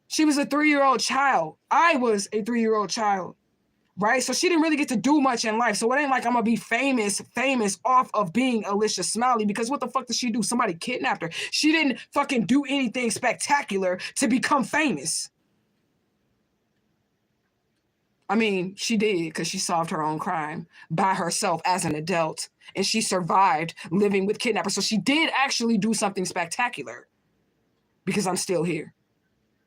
She was a 3-year-old child. I was a 3-year-old child. Right? So she didn't really get to do much in life. So it ain't like I'm going to be famous off of being Alicia Smiley, because what the fuck did she do? Somebody kidnapped her. She didn't fucking do anything spectacular to become famous. I mean, she did, because she solved her own crime by herself as an adult, and she survived living with kidnappers. So she did actually do something spectacular, because I'm still here.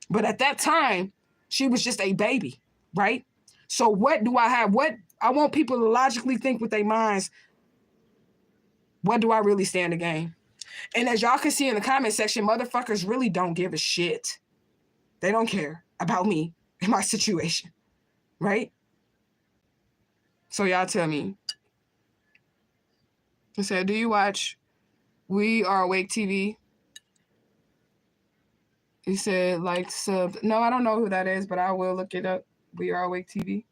But at that time, she was just a baby, right? So what do I have? What I want people to logically think with their minds. What do I really stand to gain? And as y'all can see in the comment section, motherfuckers really don't give a shit. They don't care about me and my situation, right? So y'all tell me. I said, do you watch We Are Awake TV? He said, like, sub. No, I don't know who that is, but I will look it up. We Are Awake TV.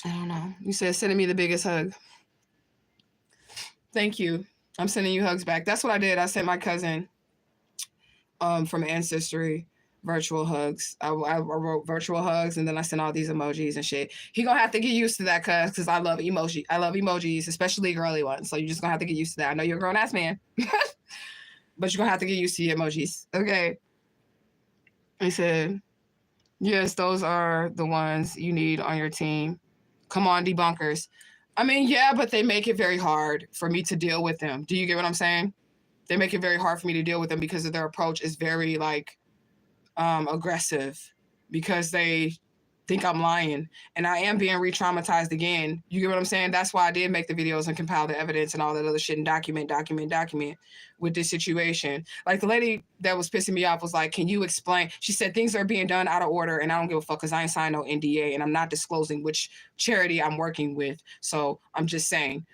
I don't know. You said sending me the biggest hug. Thank you. I'm sending you hugs back. That's what I did. I sent my cousin from Ancestry virtual hugs. I wrote virtual hugs, and then I sent all these emojis and shit. He gonna have to get used to that, because I love emoji. I love emojis, especially girly ones. So you're just gonna have to get used to that. I know you're a grown-ass man, but you're gonna have to get used to your emojis. Okay. He said, yes, those are the ones you need on your team. Come on, debunkers. I mean, yeah, but they make it very hard for me to deal with them. Do you get what I'm saying? They make it very hard for me to deal with them because of their approach is very, like, aggressive, because they think I'm lying, and I am being re-traumatized again. You get what I'm saying? That's why I did make the videos and compile the evidence and all that other shit and document with this situation. Like, the lady that was pissing me off was like, can you explain? She said things are being done out of order, and I don't give a fuck, because I ain't signed no NDA, and I'm not disclosing which charity I'm working with. So I'm just saying.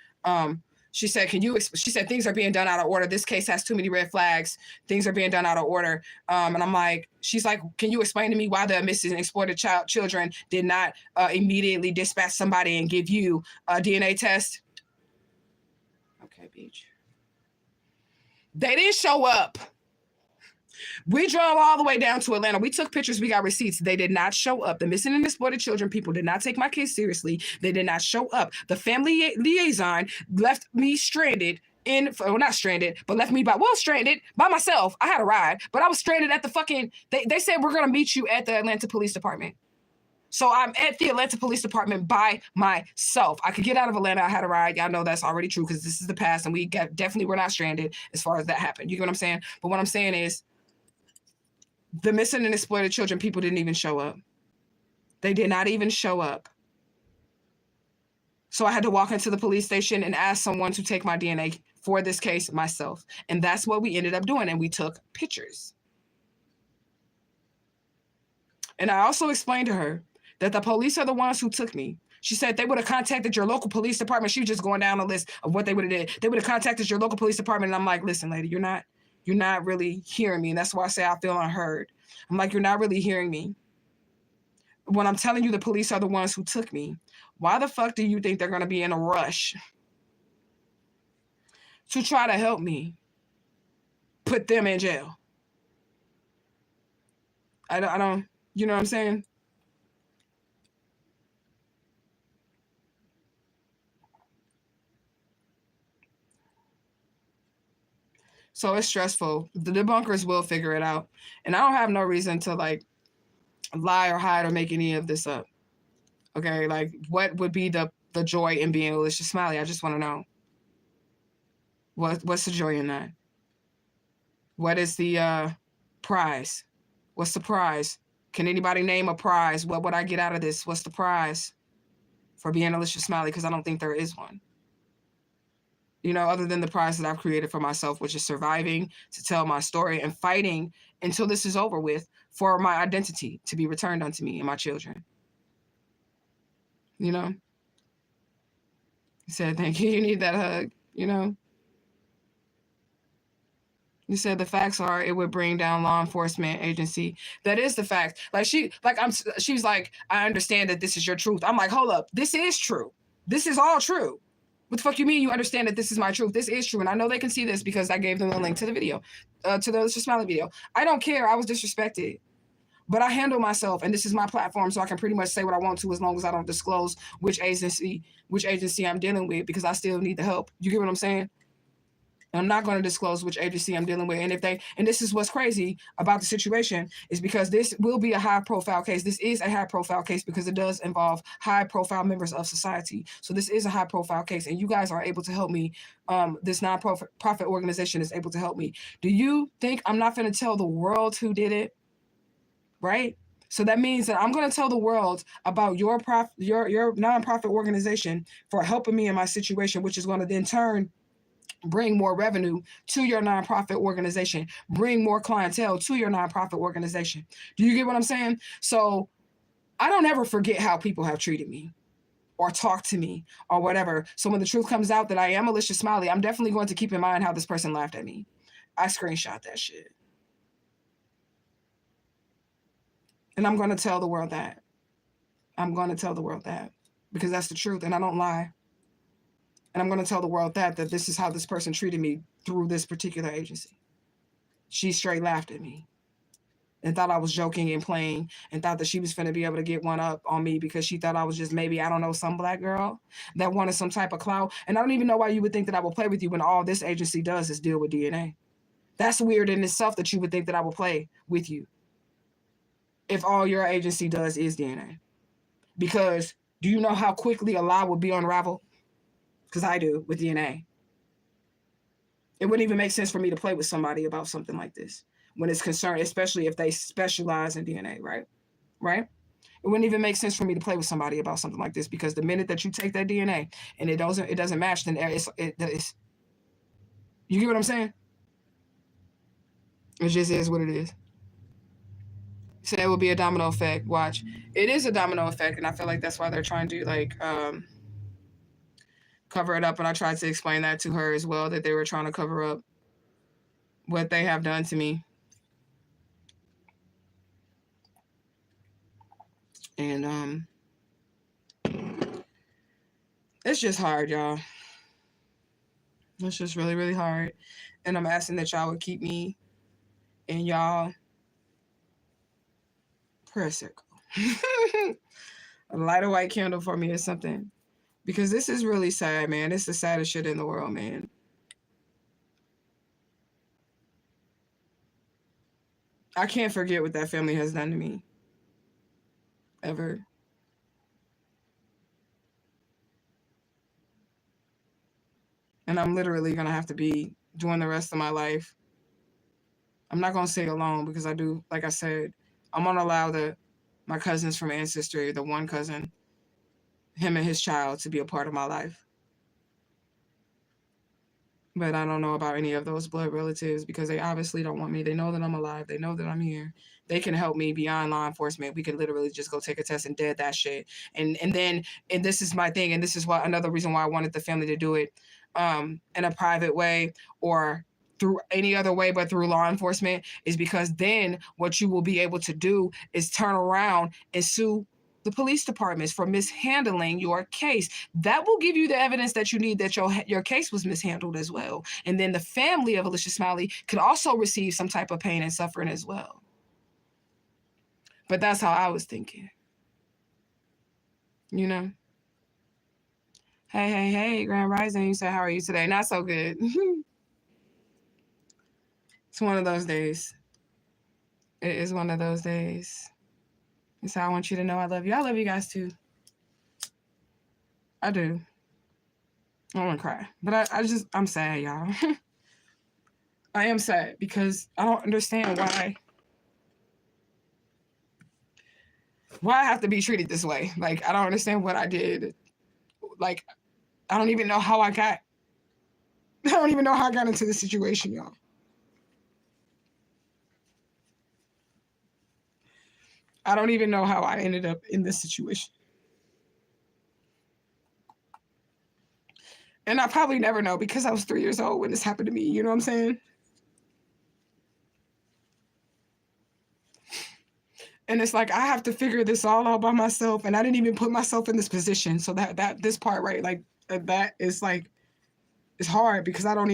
She said, she said, things are being done out of order. This case has too many red flags. Things are being done out of order. And I'm like, she's like, can you explain to me why the missing and exploited children did not immediately dispatch somebody and give you a DNA test? Okay, beach. They didn't show up. We drove all the way down to Atlanta. We took pictures. We got receipts. They did not show up. The missing and exploited children people did not take my kids seriously. They did not show up. The family liaison left me stranded not stranded, but left me stranded by myself. I had a ride, but I was stranded at the fucking, they said, we're going to meet you at the Atlanta Police Department. So I'm at the Atlanta Police Department by myself. I could get out of Atlanta. I had a ride. Y'all know that's already true, because this is the past, and we definitely were not stranded as far as that happened. You get what I'm saying? But what I'm saying is, the missing and exploited children people didn't even show up. They did not even show up. So I had to walk into the police station and ask someone to take my DNA for this case myself. And that's what we ended up doing. And we took pictures. And I also explained to her that the police are the ones who took me. She said they would have contacted your local police department. She was just going down a list of what they would have did. They would have contacted your local police department. And I'm like, listen, lady, you're not really hearing me. And that's why I say I feel unheard. I'm like, you're not really hearing me. When I'm telling you the police are the ones who took me, why the fuck do you think they're going to be in a rush to try to help me put them in jail? I don't, you know what I'm saying? So it's stressful. The debunkers will figure it out. And I don't have no reason to, like, lie or hide or make any of this up. Okay, like, what would be the joy in being Alicia Smiley? I just want to know. What's the joy in that? What is the prize? What's the prize? Can anybody name a prize? What would I get out of this? What's the prize for being Alicia Smiley? Because I don't think there is one. You know, other than the prize that I've created for myself, which is surviving to tell my story and fighting until this is over with for my identity to be returned unto me and my children. You know? He said, thank you. You need that hug, you know? You said the facts are it would bring down law enforcement agency. That is the fact. Like she's like, I understand that this is your truth. I'm like, hold up. This is true. This is all true. What the fuck you mean you understand that this is my truth? This is true. And I know they can see this because I gave them a link to the video, to the Alicia Smiley video. I don't care. I was disrespected. But I handle myself, and this is my platform, so I can pretty much say what I want to as long as I don't disclose which agency I'm dealing with, because I still need the help. You get what I'm saying? And I'm not going to disclose which agency I'm dealing with. And this is what's crazy about the situation, is because this will be a high-profile case. This is a high-profile case because it does involve high-profile members of society. So this is a high-profile case, and you guys are able to help me. This non-profit organization is able to help me. Do you think I'm not going to tell the world who did it? Right? So that means that I'm going to tell the world about your nonprofit organization for helping me in my situation, which is going to then turn bring more revenue to your nonprofit organization, bring more clientele to your nonprofit organization. Do you get what I'm saying? So I don't ever forget how people have treated me or talked to me or whatever. So when the truth comes out that I am Alicia Smiley, I'm definitely going to keep in mind how this person laughed at me. I screenshot that shit. And I'm going to tell the world that. I'm going to tell the world that because that's the truth and I don't lie. And I'm going to tell the world that this is how this person treated me through this particular agency. She straight laughed at me and thought I was joking and playing and thought that she was finna be able to get one up on me because she thought I was just maybe, I don't know, some black girl that wanted some type of clout. And I don't even know why you would think that I will play with you when all this agency does is deal with DNA. That's weird in itself that you would think that I will play with you if all your agency does is DNA. Because do you know how quickly a lie would be unraveled? Because I do with DNA. It wouldn't even make sense for me to play with somebody about something like this when it's concerned, especially if they specialize in DNA, right? Right? It wouldn't even make sense for me to play with somebody about something like this because the minute that you take that DNA and it doesn't match, then it's you get what I'm saying? It just is what it is. So it will be a domino effect. Watch. It is a domino effect, and I feel like that's why they're trying to like cover it up. And I tried to explain that to her as well, that they were trying to cover up what they have done to me. And it's just hard, y'all. It's just really, really hard. And I'm asking that y'all would keep me in y'all prayer circle. Light a white candle for me or something. Because this is really sad, man. It's the saddest shit in the world, man. I can't forget what that family has done to me. Ever. And I'm literally going to have to be doing the rest of my life. I'm not going to say alone because I do, like I said, I'm going to allow my cousins from ancestry, the one cousin, him and his child, to be a part of my life. But I don't know about any of those blood relatives because they obviously don't want me. They know that I'm alive. They know that I'm here. They can help me beyond law enforcement. We could literally just go take a test and dead that shit. And this is my thing. And this is another reason why I wanted the family to do it in a private way or through any other way but through law enforcement, is because then what you will be able to do is turn around and sue the police departments for mishandling your case. That will give you the evidence that you need that your case was mishandled as well. And then the family of Alicia Smiley could also receive some type of pain and suffering as well. But that's how I was thinking. You know? Hey, Grand Rising. You said, how are you today? Not so good. It's one of those days. It is one of those days. And so I want you to know I love you. I love you guys too. I do. I want to cry. But I'm sad, y'all. I am sad because I don't understand why Why I have to be treated this way? Like, I don't understand what I did. Like, I don't even know how I got into this situation, y'all. I don't even know how I ended up in this situation. And I probably never know because I was 3 years old when this happened to me. You know what I'm saying? And it's like, I have to figure this all out by myself. And I didn't even put myself in this position. So this part, right? Like, that is like, it's hard because I don't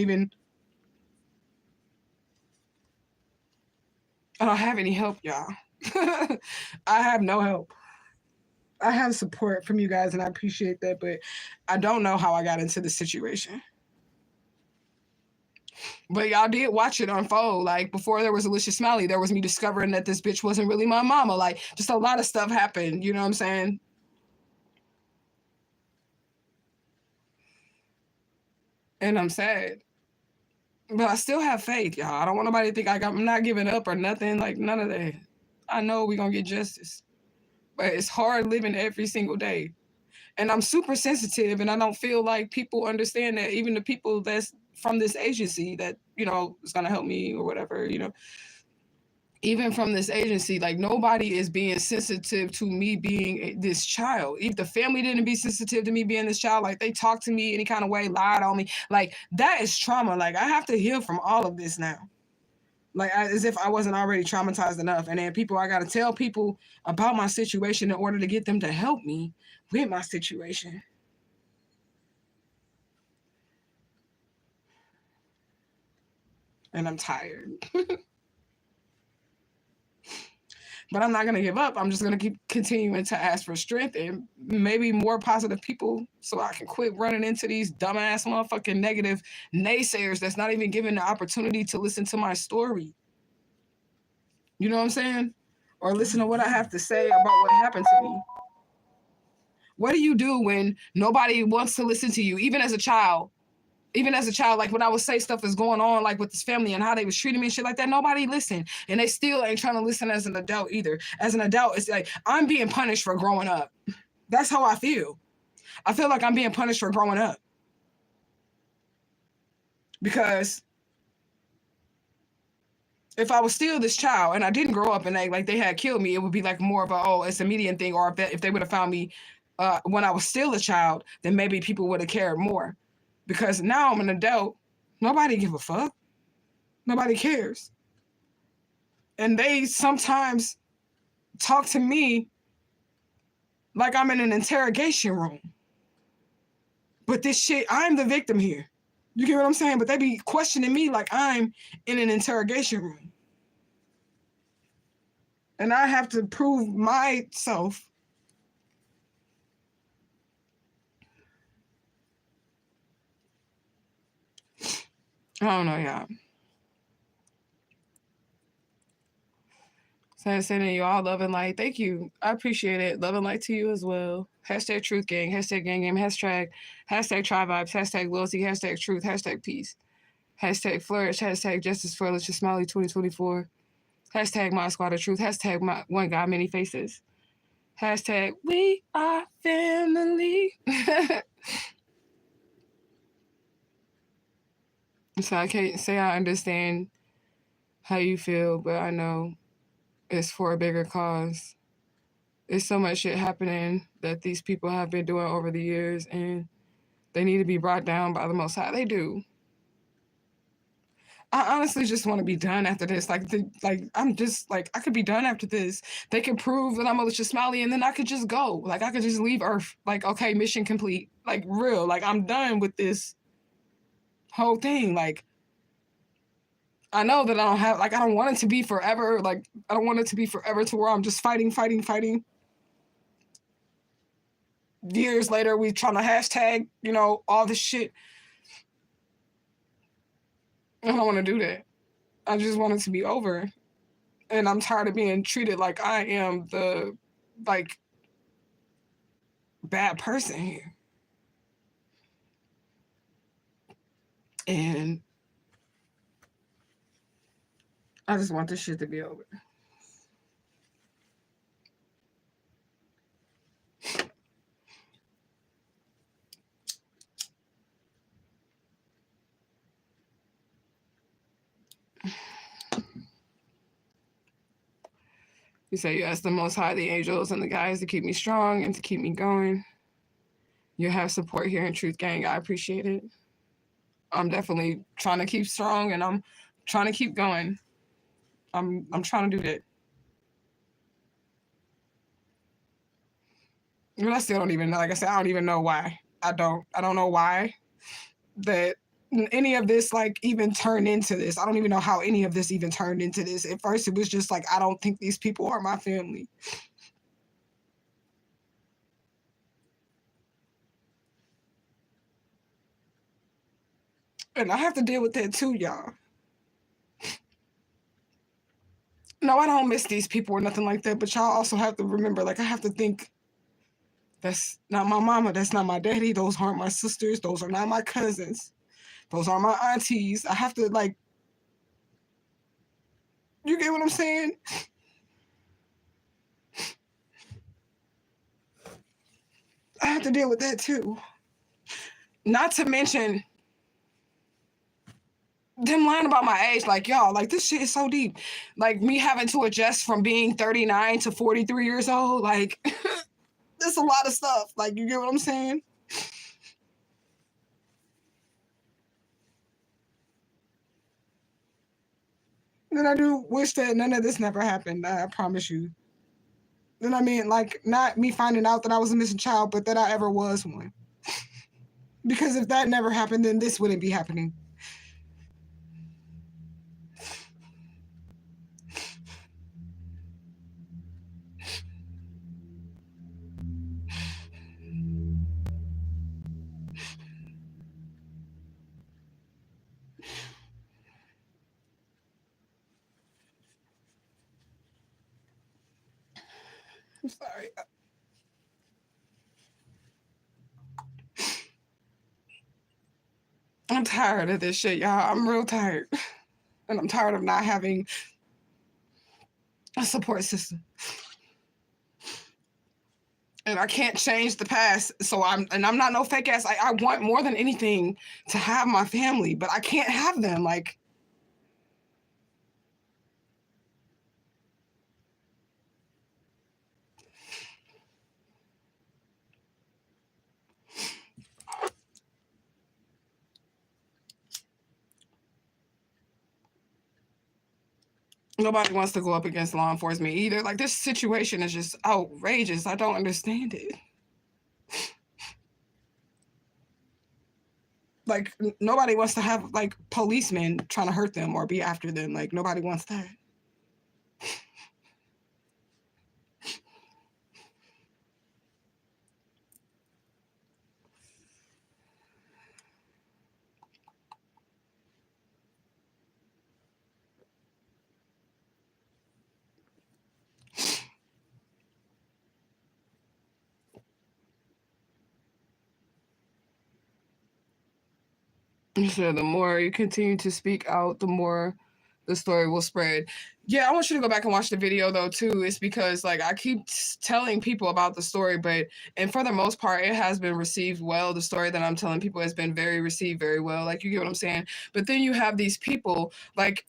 have any help, y'all. I have no help. I have support from you guys and I appreciate that, but I don't know how I got into this situation. But y'all did watch it unfold. Like, before there was Alicia Smiley, there was me discovering that this bitch wasn't really my mama. Like, just a lot of stuff happened. You know what I'm saying? And I'm sad. But I still have faith, y'all. I don't want nobody to think I'm not giving up or nothing. Like, none of that. I know we're going to get justice. But it's hard living every single day. And I'm super sensitive, and I don't feel like people understand that. Even the people that's from this agency that, you know, is going to help me or whatever, you know, even from this agency, like, nobody is being sensitive to me being this child. If the family didn't be sensitive to me being this child, like, they talked to me any kind of way, lied on me, like, that is trauma. Like, I have to heal from all of this now. Like, as if I wasn't already traumatized enough. And then I got to tell people about my situation in order to get them to help me with my situation. And I'm tired. But I'm not going to give up. I'm just going to keep continuing to ask for strength and maybe more positive people so I can quit running into these dumbass motherfucking negative naysayers that's not even given the opportunity to listen to my story. You know what I'm saying? Or listen to what I have to say about what happened to me. What do you do when nobody wants to listen to you, even as a child? Even as a child, like, when I would say stuff is going on, like with this family and how they was treating me and shit like that, nobody listened. And they still ain't trying to listen as an adult either. As an adult, it's like, I'm being punished for growing up. That's how I feel. I feel like I'm being punished for growing up. Because if I was still this child and I didn't grow up and they had killed me, it would be like more of a, oh, it's a median thing. Or if they would have found me when I was still a child, then maybe people would have cared more. Because now I'm an adult, nobody give a fuck. Nobody cares. And they sometimes talk to me like I'm in an interrogation room. But this shit, I'm the victim here. You get what I'm saying? But they be questioning me like I'm in an interrogation room. And I have to prove myself. I don't know, y'all. So sending you all love and light. Thank you. I appreciate it. Love and light to you as well. Hashtag truth gang. Hashtag gang game. Hashtag try vibes. Hashtag loyalty. Hashtag truth. Hashtag peace. Hashtag flourish. Hashtag justice for Alicia Smiley 2024. Hashtag my squad of truth. Hashtag my one God, many faces. Hashtag we are family. So I can't say I understand how you feel, but I know it's for a bigger cause. There's so much shit happening that these people have been doing over the years, and they need to be brought down by the Most High. They do. I honestly just want to be done after this. I'm just like, I could be done after this. They could prove that I'm Alicia Smiley, and then I could just go. Like, I could just leave Earth. Like, okay, mission complete. Like, real. Like, I'm done with this whole thing. Like, I know that I don't want it to be forever. Like, I don't want it to be forever to where I'm just fighting. Years later, we trying to hashtag, all this shit. I don't want to do that. I just want it to be over. And I'm tired of being treated like I am the, bad person here. And I just want this shit to be over. You say you ask the Most High, the angels, and the guides to keep me strong and to keep me going. You have support here in Truth Gang. I appreciate it. I'm definitely trying to keep strong, and I'm trying to keep going. I'm trying to do that. But I still don't even know. Like I said, I don't even know why. I don't know why that any of this like even turned into this. I don't even know how any of this even turned into this. At first it was just like, I don't think these people are my family. And I have to deal with that too, y'all. No, I don't miss these people or nothing like that, but y'all also have to remember, like, I have to think, that's not my mama, that's not my daddy, those aren't my sisters, those are not my cousins, those are my aunties. I have to, like, you get what I'm saying? I have to deal with that too. Not to mention them lying about my age. Like, y'all, like, this shit is so deep. Like, me having to adjust from being 39 to 43 years old, like, there's a lot of stuff. Like, you get what I'm saying? And I do wish that none of this never happened. I promise you. And I mean, like, not me finding out that I was a missing child, but that I ever was one. Because if that never happened, then this wouldn't be happening. I'm sorry. I'm tired of this shit, y'all. I'm real tired. And I'm tired of not having a support system. And I can't change the past. So I'm not no fake ass. I want more than anything to have my family, but I can't have them. Like, nobody wants to go up against law enforcement either. Like, this situation is just outrageous. I don't understand it. Like, nobody wants to have, like, policemen trying to hurt them or be after them. Like, nobody wants that. So the more you continue to speak out, the more the story will spread. Yeah, I want you to go back and watch the video though too. It's because like I keep telling people about the story, and for the most part, it has been received well. The story that I'm telling people has been received very well. Like, you get what I'm saying? But then you have these people, like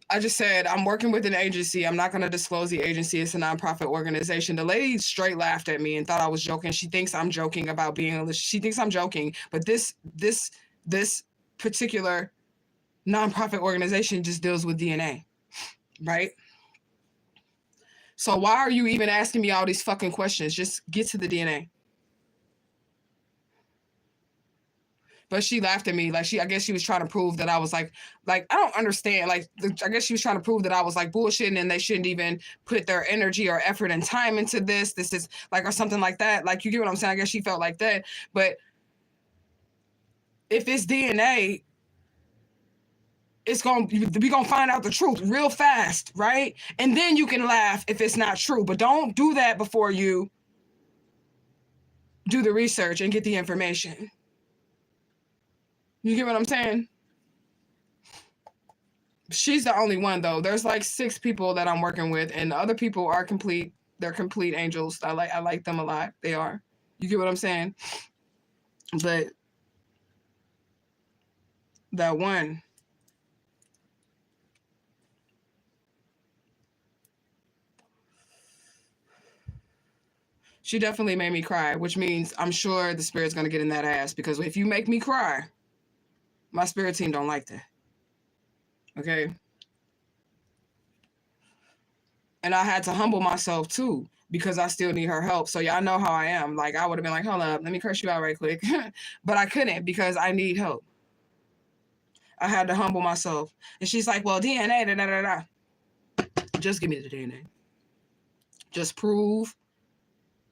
I just said, I'm working with an agency. I'm not going to disclose the agency. It's a nonprofit organization. The lady straight laughed at me and thought I was joking. She thinks I'm joking about being, she thinks I'm joking, but this particular nonprofit organization just deals with DNA, right? So why are you even asking me all these fucking questions? Just get to the DNA. But she laughed at me. Like, I guess she was trying to prove that I was like, I don't understand. Like, I guess she was trying to prove that I was like bullshitting and they shouldn't even put their energy or effort and time into this. This is like, or something like that. Like, you get what I'm saying? I guess she felt like that. But if it's DNA, we gonna find out the truth real fast, right? And then you can laugh if it's not true. But don't do that before you do the research and get the information. You get what I'm saying? She's the only one though. There's like 6 people that I'm working with, and the other people are complete. They're complete angels. I like them a lot. They are. You get what I'm saying? But that one, She definitely made me cry, which means I'm sure the spirit's going to get in that ass, because if you make me cry, my spirit team don't like that. Okay? And I had to humble myself too, because I still need her help. So y'all know how I am. Like, I would have been like, hold up, let me curse you out right quick. But I couldn't, because I need help. I had to humble myself. And she's like, well, DNA, da, da, da, da. Just give me the DNA. Just prove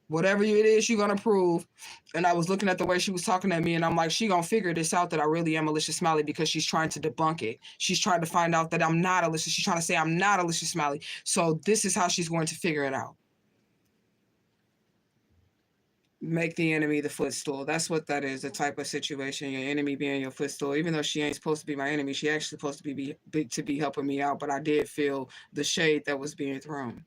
whatever it is you're going to prove. And I was looking at the way she was talking at me, and I'm like, she going to figure this out, that I really am Alicia Smiley, because she's trying to debunk it. She's trying to find out that I'm not Alicia. She's trying to say I'm not Alicia Smiley. So this is how she's going to figure it out. Make the enemy the footstool. That's what that is, the type of situation, your enemy being your footstool. Even though she ain't supposed to be my enemy, she actually supposed to be helping me out, but I did feel the shade that was being thrown.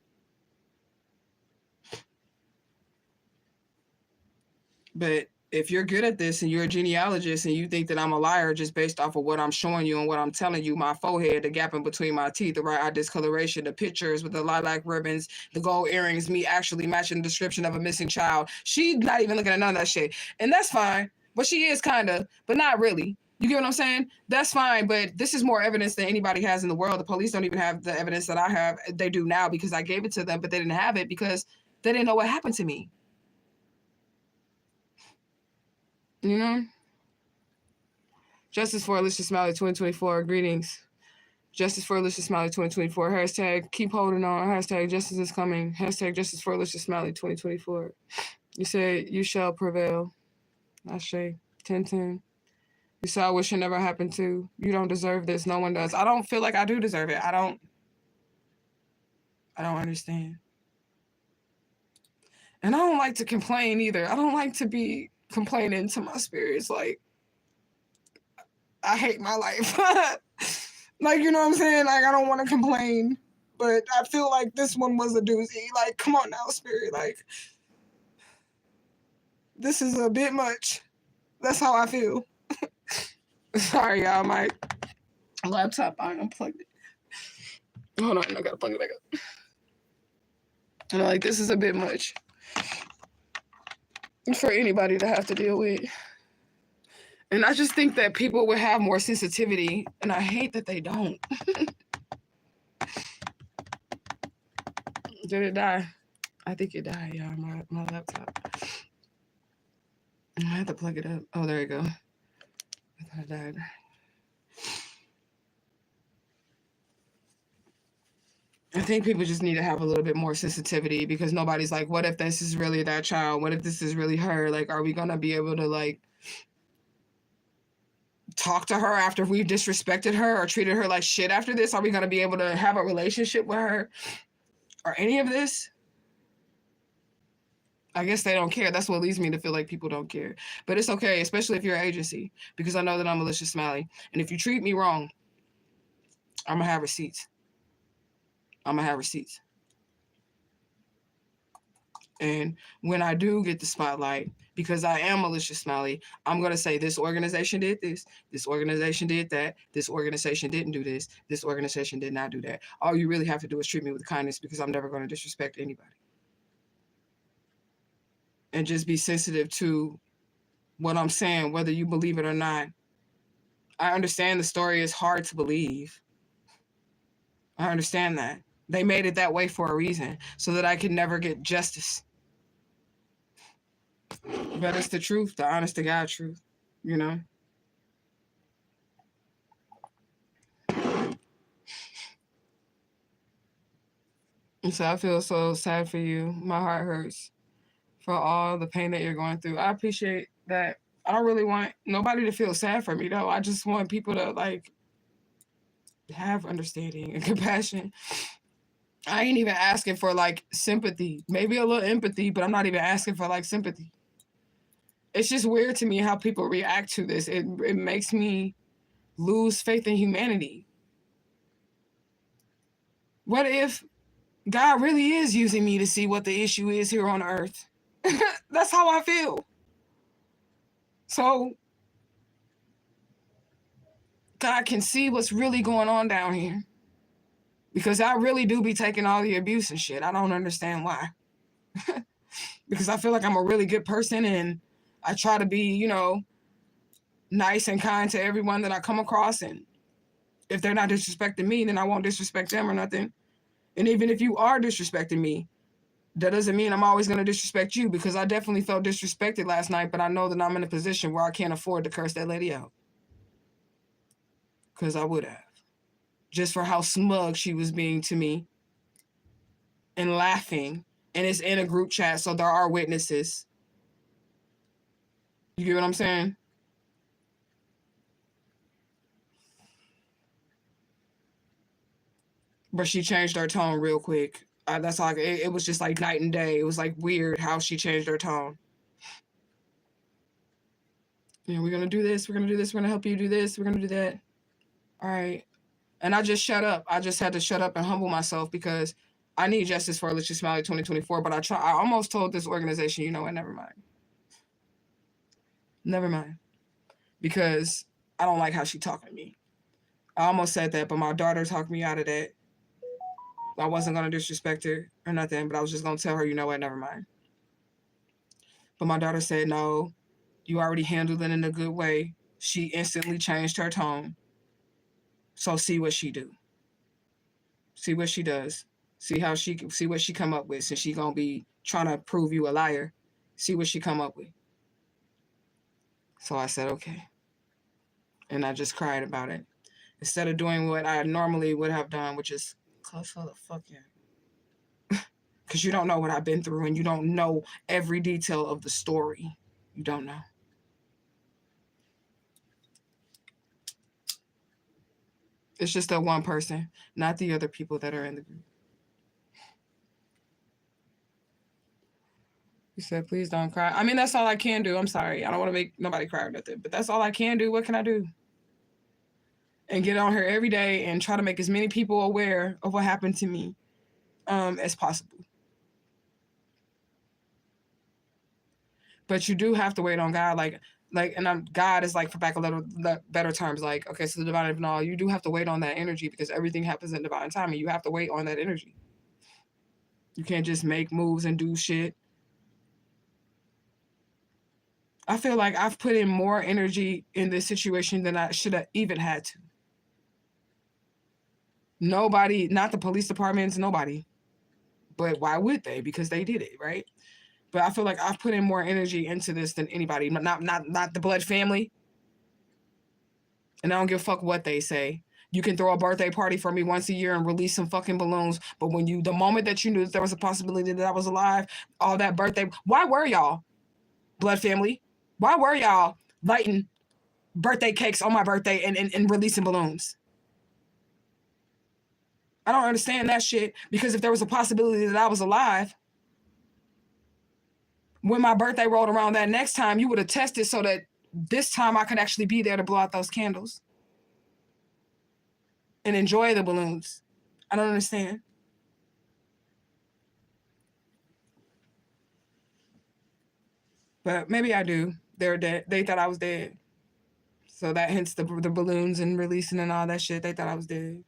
But if you're good at this and you're a genealogist and you think that I'm a liar just based off of what I'm showing you and what I'm telling you, my forehead, the gap in between my teeth, the right eye discoloration, the pictures with the lilac ribbons, the gold earrings, me actually matching the description of a missing child. She's not even looking at none of that shit. And that's fine. But she is kind of, but not really. You get what I'm saying? That's fine, but this is more evidence than anybody has in the world. The police don't even have the evidence that I have. They do now because I gave it to them, but they didn't have it because they didn't know what happened to me. You know? Justice for Alicia Smiley 2024. Greetings. Justice for Alicia Smiley 2024. Hashtag keep holding on. Hashtag justice is coming. Hashtag justice for Alicia Smiley 2024. You said you shall prevail. Ashe. 10-10. You saw what should never happen to. You don't deserve this. No one does. I don't feel like I do deserve it. I don't understand. And I don't like to complain either. I don't like to be complaining to my spirits. Like, I hate my life. Like, you know what I'm saying? Like, I don't want to complain, but I feel like this one was a doozy. Like, come on now, spirit. Like, this is a bit much. That's how I feel. Sorry, y'all. My laptop, I unplugged it. Hold on, I gotta plug it back up. And like, this is a bit much for anybody to have to deal with. And I just think that people would have more sensitivity, and I hate that they don't. Did it die? I think it died, y'all, my laptop. I have to plug it up. Oh, there you go. I thought it died. I think people just need to have a little bit more sensitivity, because nobody's like, what if this is really that child? What if this is really her? Like, are we going to be able to, like, talk to her after we've disrespected her or treated her like shit after this? Are we going to be able to have a relationship with her or any of this? I guess they don't care. That's what leads me to feel like people don't care. But it's okay, especially if you're an agency, because I know that I'm Alicia Smiley. And if you treat me wrong, I'm going to have receipts. I'm going to have receipts. And when I do get the spotlight, because I am Alicia Smiley, I'm going to say this organization did this, this organization did that, this organization didn't do this, this organization did not do that. All you really have to do is treat me with kindness, because I'm never going to disrespect anybody. And just be sensitive to what I'm saying, whether you believe it or not. I understand the story is hard to believe. I understand that. They made it that way for a reason, so that I could never get justice. But it's the truth, the honest to God truth, you know? And so I feel so sad for you. My heart hurts for all the pain that you're going through. I appreciate that. I don't really want nobody to feel sad for me, though. I just want people to, like, have understanding and compassion. I ain't even asking for, like, sympathy. Maybe a little empathy, but I'm not even asking for, like, sympathy. It's just weird to me how people react to this. It makes me lose faith in humanity. What if God really is using me to see what the issue is here on earth? That's how I feel. So God can see what's really going on down here. Because I really do be taking all the abuse and shit. I don't understand why. because I feel like I'm a really good person and I try to be, you know, nice and kind to everyone that I come across. And if they're not disrespecting me, then I won't disrespect them or nothing. And even if you are disrespecting me, that doesn't mean I'm always going to disrespect you, because I definitely felt disrespected last night, but I know that I'm in a position where I can't afford to curse that lady out. Because I would have. Just for how smug she was being to me and laughing. And it's in a group chat, so there are witnesses. You get what I'm saying? But she changed her tone real quick. That's like, it was just like night and day. It was like weird how she changed her tone. Yeah, we're going to do this. We're going to do this. We're going to help you do this. We're going to do that. All right. And I just shut up. I just had to shut up and humble myself, because I need justice for Alicia Smiley 2024. But I almost told this organization, you know what, never mind. Never mind. Because I don't like how she talking to me. I almost said that, but my daughter talked me out of that. I wasn't going to disrespect her or nothing, but I was just going to tell her, you know what, never mind. But my daughter said, no, you already handled it in a good way. She instantly changed her tone. So see what she do. See what she does. See what she come up with, since she going to be trying to prove you a liar. See what she come up with. So I said, okay. And I just cried about it. Instead of doing what I normally would have done, which is cuss her the fuck in. Because you don't know what I've been through, and you don't know every detail of the story. You don't know. It's just that one person, not the other people that are in the group. You said, please don't cry. I mean, that's all I can do. I'm sorry. I don't want to make nobody cry or nothing, but that's all I can do. What can I do? And get on here every day and try to make as many people aware of what happened to me as possible. But you do have to wait on God, and God is like, for back a little better terms, like, okay, so the divine and all, you do have to wait on that energy, because everything happens in divine time, and you have to wait on that energy. You can't just make moves and do shit. I feel like I've put in more energy in this situation than I should have even had to. Nobody, not the police departments, nobody. But why would they? Because they did it, right? But I feel like I've put in more energy into this than anybody. Not the blood family. And I don't give a fuck what they say. You can throw a birthday party for me once a year and release some fucking balloons. But the moment that you knew that there was a possibility that I was alive, all that birthday, why were y'all, blood family? Why were y'all lighting birthday cakes on my birthday and releasing balloons? I don't understand that shit, because if there was a possibility that I was alive, when my birthday rolled around that next time, you would have tested so that this time I could actually be there to blow out those candles and enjoy the balloons. I don't understand. But maybe I do. They're dead. They thought I was dead. So that hence the balloons and releasing and all that shit. They thought I was dead.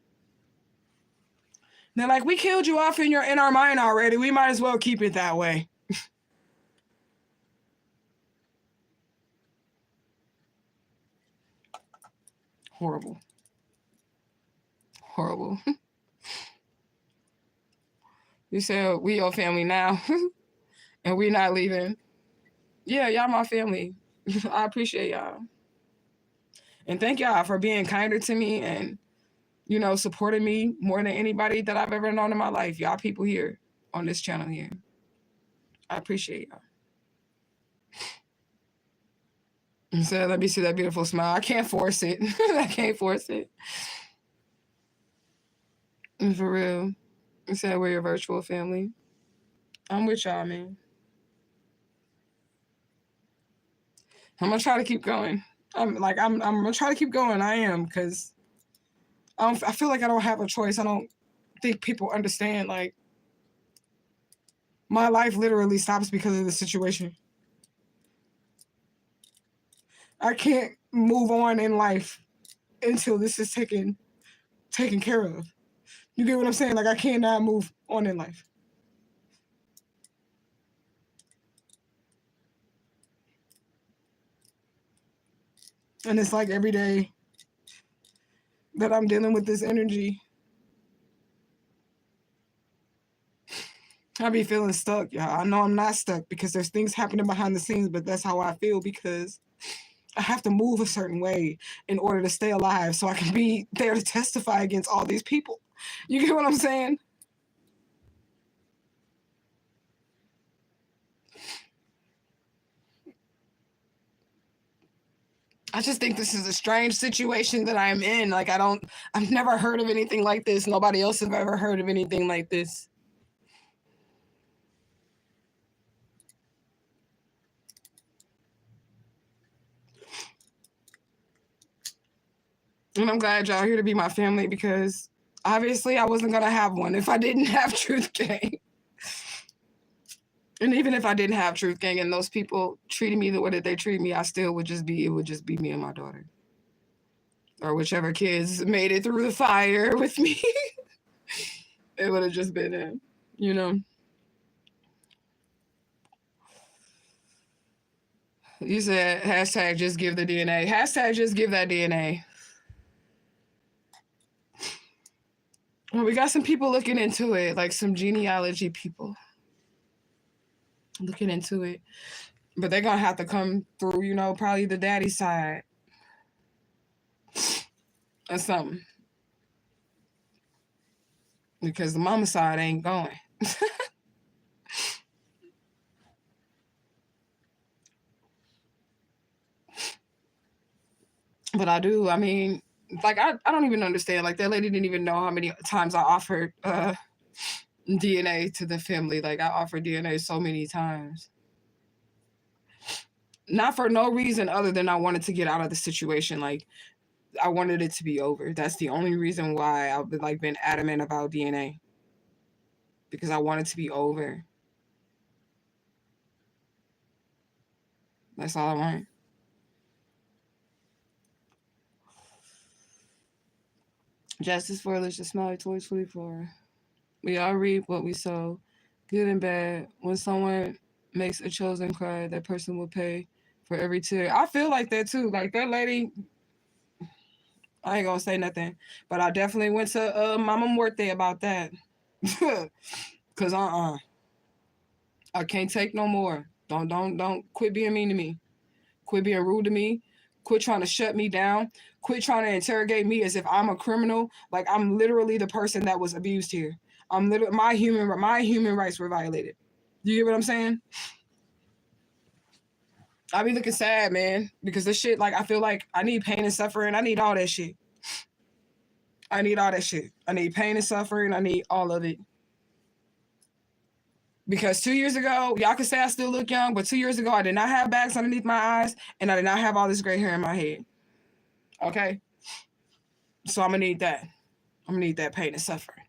They're like, we killed you off in our mind already. We might as well keep it that way. Horrible. Horrible. You said we your family now, and we not leaving. Yeah, y'all my family. I appreciate y'all. And thank y'all for being kinder to me and, supporting me more than anybody that I've ever known in my life. Y'all people here on this channel here. I appreciate y'all. And so let me see that beautiful smile. I can't force it. I can't force it. And for real. You said we're your virtual family. I'm with y'all, man. I'm gonna try to keep going. I'm gonna try to keep going. I am, because I feel like I don't have a choice. I don't think people understand. Like, my life literally stops because of the situation. I can't move on in life until this is taken care of. You get what I'm saying? Like, I cannot move on in life. And it's like every day that I'm dealing with this energy, I be feeling stuck, y'all. I know I'm not stuck because there's things happening behind the scenes, but that's how I feel because I have to move a certain way in order to stay alive so I can be there to testify against all these people. You get what I'm saying? I just think this is a strange situation that I'm in. Like, I've never heard of anything like this. Nobody else has ever heard of anything like this. And I'm glad y'all are here to be my family because obviously I wasn't going to have one if I didn't have Truth Gang. And even if I didn't have Truth Gang and those people treated me the way that they treat me, it would just be me and my daughter. Or whichever kids made it through the fire with me. It would have just been it, you know. You said hashtag just give the DNA. Hashtag just give that DNA. Well, we got some people looking into it, like some genealogy people looking into it. But they're going to have to come through, you know, probably the daddy side or something. Because the mama side ain't going. But I do. I mean, like, I don't even understand. Like, that lady didn't even know how many times I offered DNA to the family. Like, I offered DNA so many times. Not for no reason other than I wanted to get out of the situation. Like, I wanted it to be over. That's the only reason why I've been, like, been adamant about DNA. Because I want it to be over. That's all I want. Justice for Alicia Smiley 2024. We all reap what we sow, good and bad. When someone makes a chosen cry, that person will pay for every tear. I feel like that too. Like that lady, I ain't gonna say nothing, but I definitely went to Mama Muerte about that. Cause I can't take no more. Don't quit being mean to me. Quit being rude to me. Quit trying to shut me down. Quit trying to interrogate me as if I'm a criminal. Like I'm literally the person that was abused here. I'm literally my human rights were violated. You get what I'm saying? I be looking sad, man, because this shit, like, I feel like I need pain and suffering. I need all that shit. I need all that shit. I need pain and suffering. I need all of it. Because 2 years ago, y'all can say I still look young, but 2 years ago, I did not have bags underneath my eyes, and I did not have all this gray hair in my head. Okay? So I'm going to need that. I'm going to need that pain and suffering.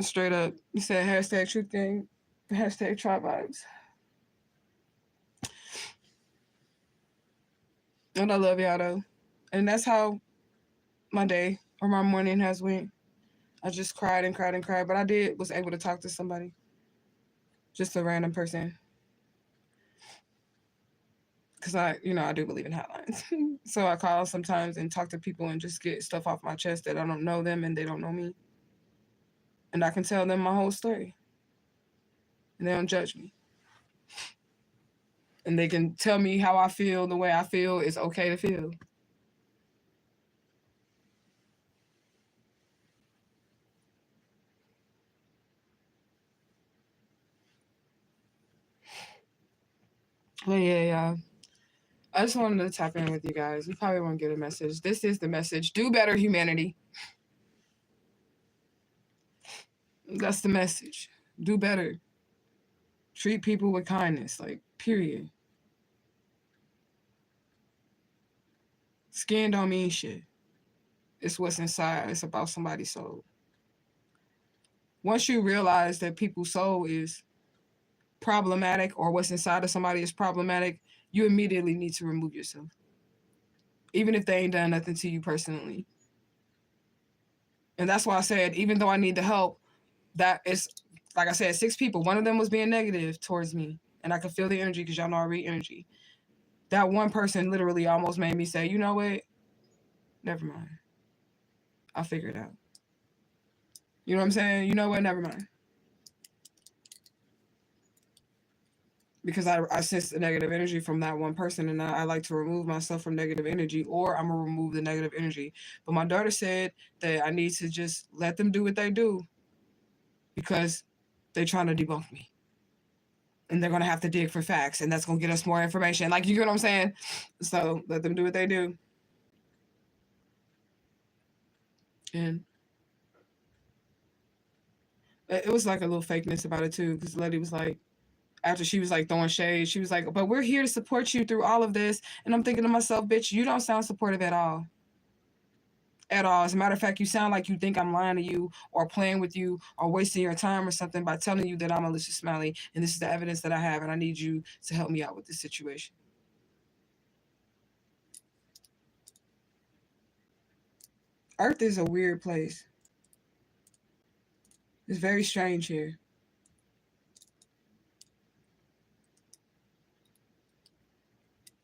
Straight up. You said hashtag truth thing, hashtag try vibes. And I love y'all, though. And that's how my day or my morning has went. I just cried and cried and cried, but I was able to talk to somebody. Just a random person. Because I do believe in hotlines. So I call sometimes and talk to people and just get stuff off my chest that I don't know them and they don't know me. And I can tell them my whole story. And they don't judge me. And they can tell me how I feel the way I feel is okay to feel. But yeah, y'all. I just wanted to tap in with you guys. You probably won't get a message. This is the message. Do better, humanity. That's the message. Do better. Treat people with kindness, like, period. Skin don't mean shit. It's what's inside. It's about somebody's soul. Once you realize that people's soul is problematic or what's inside of somebody is problematic, you immediately need to remove yourself. Even if they ain't done nothing to you personally. And that's why I said, even though I need the help, that is, like I said, 6 people. One of them was being negative towards me. And I could feel the energy because y'all know I read energy. That one person literally almost made me say, you know what? Never mind. I'll figure it out. You know what I'm saying? You know what? Never mind. Because I sense the negative energy from that one person, and I like to remove myself from negative energy, or I'm going to remove the negative energy. But my daughter said that I need to just let them do what they do because they're trying to debunk me. And they're going to have to dig for facts, and that's going to get us more information. Like, you get what I'm saying? So let them do what they do. And it was like a little fakeness about it too, because the lady was like, after she was like throwing shade, she was like, but we're here to support you through all of this. And I'm thinking to myself, bitch, you don't sound supportive at all. At all. As a matter of fact, you sound like you think I'm lying to you or playing with you or wasting your time or something by telling you that I'm Alicia Smiley and this is the evidence that I have and I need you to help me out with this situation. Earth is a weird place. It's very strange here.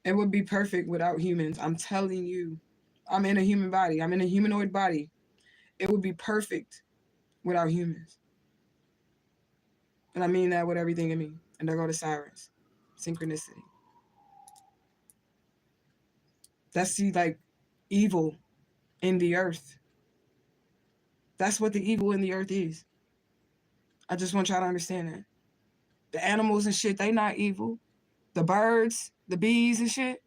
It would be perfect without humans. I'm telling you. I'm in a human body. I'm in a humanoid body. It would be perfect without humans. And I mean that with everything in me. And there go the sirens. Synchronicity. That's the like evil in the earth. That's what the evil in the earth is. I just want y'all to understand that. The animals and shit, they not evil. The birds, the bees and shit,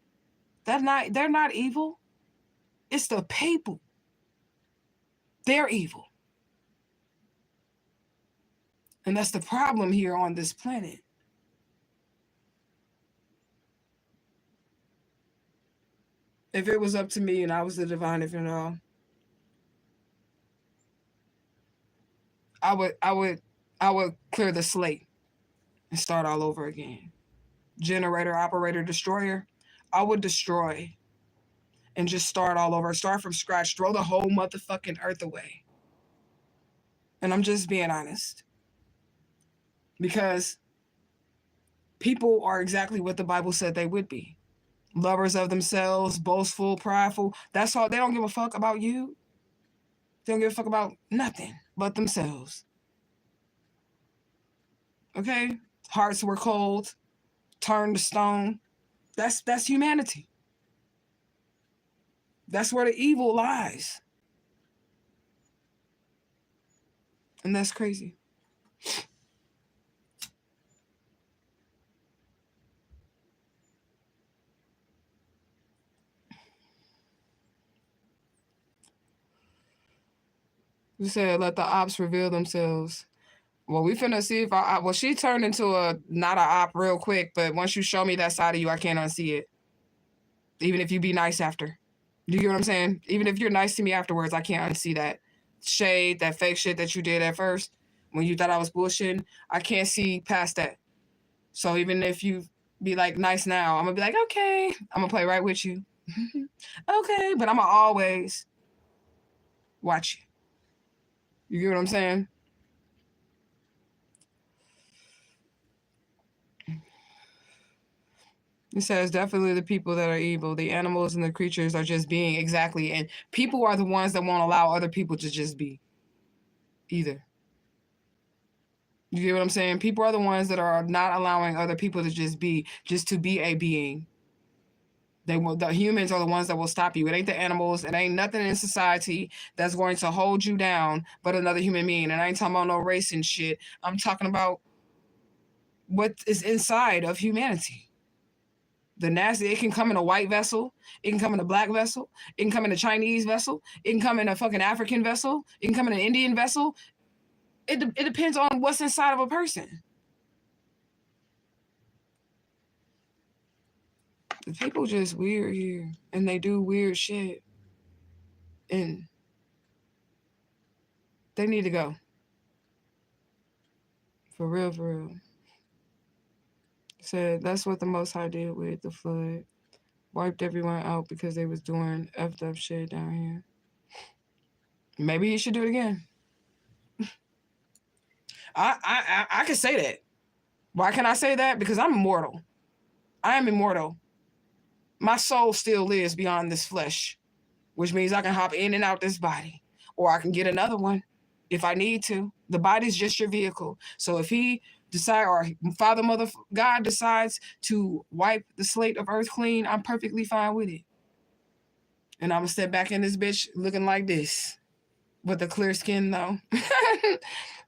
they're not evil. It's the people. They're evil. And that's the problem here on this planet. If it was up to me and I was the divine, if you know, I would clear the slate and start all over again. Generator, operator, destroyer. I would destroy and just start all over. Start from scratch. Throw the whole motherfucking earth away. And I'm just being honest. Because people are exactly what the Bible said they would be. Lovers of themselves, boastful, prideful. That's all. They don't give a fuck about you. They don't give a fuck about nothing but themselves. Okay? Hearts were cold, turned to stone. That's humanity. That's where the evil lies. And that's crazy. You said let the ops reveal themselves. Well, we finna see if well, she turned into a not a op real quick, but once you show me that side of you, I can't unsee it. Even if you be nice after. Do you get what I'm saying? Even if you're nice to me afterwards, I can't unsee that shade, that fake shit that you did at first when you thought I was bullshitting. I can't see past that. So even if you be like nice now, I'm gonna be like, okay, I'm gonna play right with you. Okay, but I'm gonna always watch you. You get what I'm saying? It says definitely the people that are evil. The animals and the creatures are just being exactly. And people are the ones that won't allow other people to just be either. You get what I'm saying? People are the ones that are not allowing other people to just be a being. The humans are the ones that will stop you. It ain't the animals. It ain't nothing in society that's going to hold you down but another human being. And I ain't talking about no race and shit. I'm talking about what is inside of humanity. The nasty, it can come in a white vessel. It can come in a black vessel. It can come in a Chinese vessel. It can come in a fucking African vessel. It can come in an Indian vessel. It depends on what's inside of a person. The people just weird here. And they do weird shit. And they need to go. For real, for real. Said that's what the Most High did with the flood. Wiped everyone out because they was doing effed up shit down here. Maybe he should do it again. I can say that. Why can I say that? Because I'm immortal. I am immortal. My soul still lives beyond this flesh, which means I can hop in and out this body, or I can get another one if I need to. The body's just your vehicle. So if he decide, or Father, Mother, God decides to wipe the slate of earth clean, I'm perfectly fine with it. And I'm gonna step back in this bitch looking like this with the clear skin though.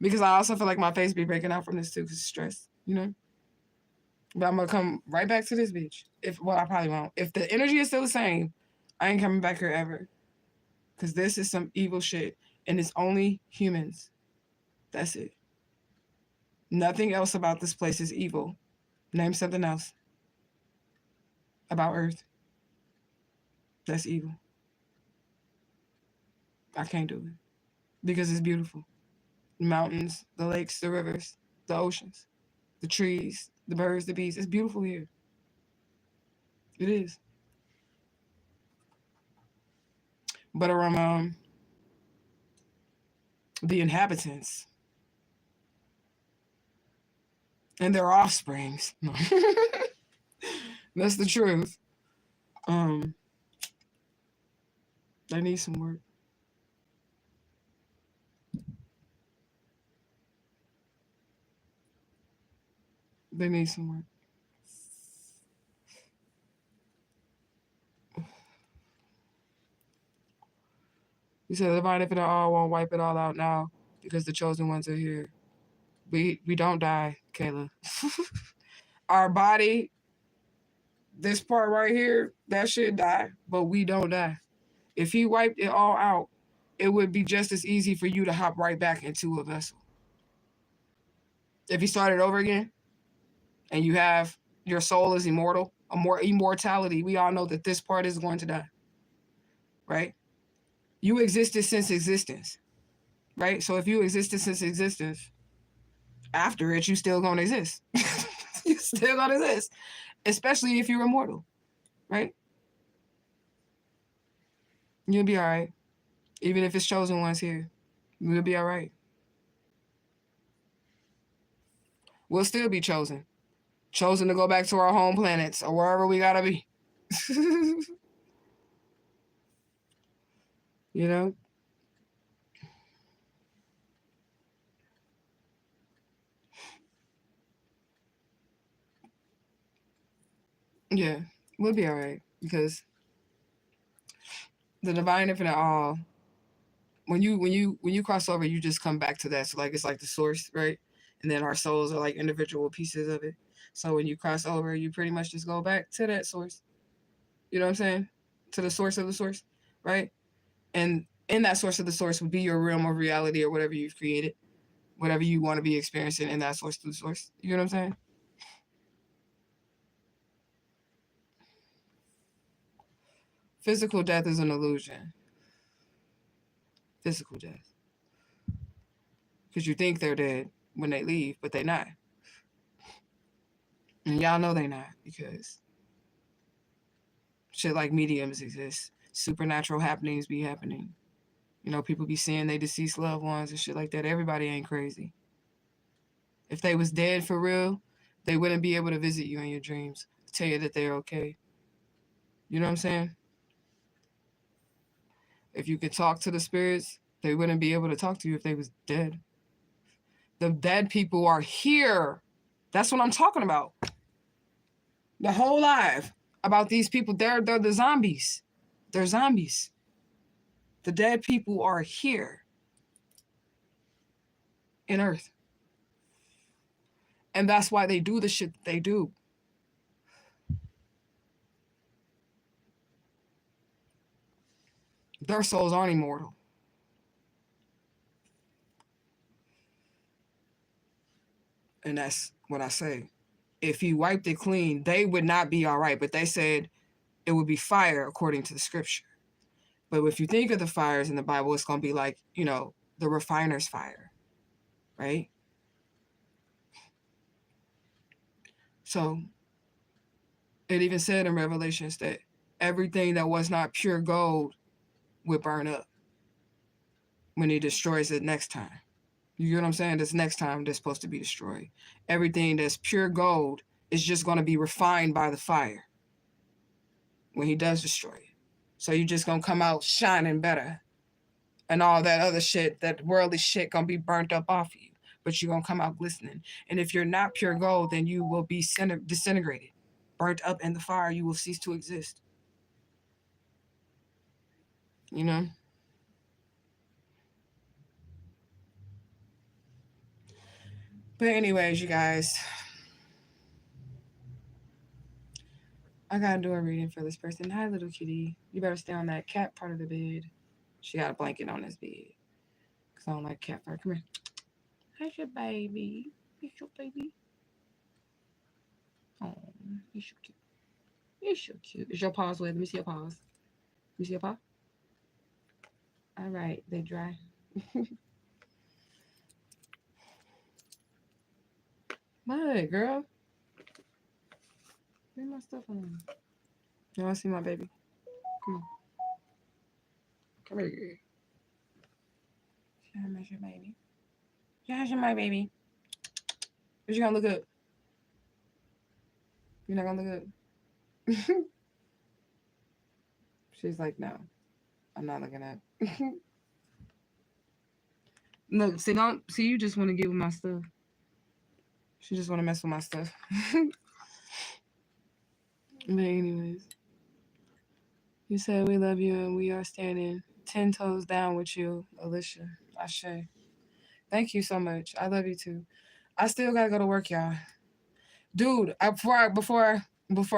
Because I also feel like my face be breaking out from this too, because it's stress, you know? But I'm gonna come right back to this bitch. Well, I probably won't. If the energy is still the same, I ain't coming back here ever. Because this is some evil shit. And it's only humans. That's it. Nothing else about this place is evil. Name something else about Earth that's evil. I can't do it. Because it's beautiful. The mountains, the lakes, the rivers, the oceans, the trees, the birds, the bees. It's beautiful here. It is. But around the inhabitants and their offsprings. That's the truth. They need some work. They need some work. You said the divine infinite all won't wipe it all out now because the chosen ones are here. We don't die, Kayla. Our body, this part right here, that should die, but we don't die. If he wiped it all out, it would be just as easy for you to hop right back into a vessel. If he started over again, and you have your soul is immortal, immortality, we all know that this part is going to die, right? You existed since existence, right? So if you existed since existence, after it, you still gonna exist. You still gonna exist, especially if you're immortal, right? You'll be all right. Even if it's chosen ones here, we'll be all right. We'll still be chosen. Chosen to go back to our home planets or wherever we gotta be. You know? Yeah, we'll be all right because the divine infinite all, when you cross over, you just come back to that. So like it's like the source, right? And then our souls are like individual pieces of it. So when you cross over, you pretty much just go back to that source. You know what I'm saying? To the source of the source, right? And in that source of the source would be your realm of reality or whatever you've created, whatever you want to be experiencing in that source to the source. You know what I'm saying? Physical death is an illusion. Physical death. Because you think they're dead when they leave, but they're not. And y'all know they're not because shit like mediums exist. Supernatural happenings be happening. You know, people be seeing their deceased loved ones and shit like that. Everybody ain't crazy. If they was dead for real, they wouldn't be able to visit you in your dreams, tell you that they're okay. You know what I'm saying? If you could talk to the spirits, they wouldn't be able to talk to you if they was dead. The dead people are here. That's what I'm talking about. The whole life about these people, they're the zombies. They're zombies. The dead people are here in Earth. And that's why they do the shit that they do. Their souls aren't immortal. And that's what I say. If he wiped it clean, they would not be all right. But they said it would be fire according to the scripture. But if you think of the fires in the Bible, it's going to be like, you know, the refiner's fire, right? So it even said in Revelations that everything that was not pure gold would burn up when he destroys it next time. You get what I'm saying? This next time they're supposed to be destroyed. Everything that's pure gold is just going to be refined by the fire. when he does destroy it. So you just gonna come out shining better. And all that other shit, that worldly shit gonna be burnt up off of you. But you're gonna come out glistening. And if you're not pure gold, then you will be disintegrated. Burnt up in the fire, you will cease to exist. You know? But anyways, you guys, I gotta do a reading for this person. Hi, little kitty. You better stay on that cat part of the bed. She got a blanket on this bed. Because I don't like cat fur. Come here. How's your baby? He's your baby. Oh, he's so cute. He's so cute. Is your paws wet? Let me see your paws. Let me see your paw. All right, they dry. What, girl? Where's my stuff on? You want to see my baby? Come on. Come here. How's your baby? How's my baby? But you gonna look up? You're not gonna look up? She's like, no, I'm not looking up. Look, see, you just want to get with my stuff. She just want to mess with my stuff. But anyways, you said we love you and we are standing 10 toes down with you, Alicia. Ashe. Thank you so much. I love you too. I still gotta go to work, y'all. Dude, before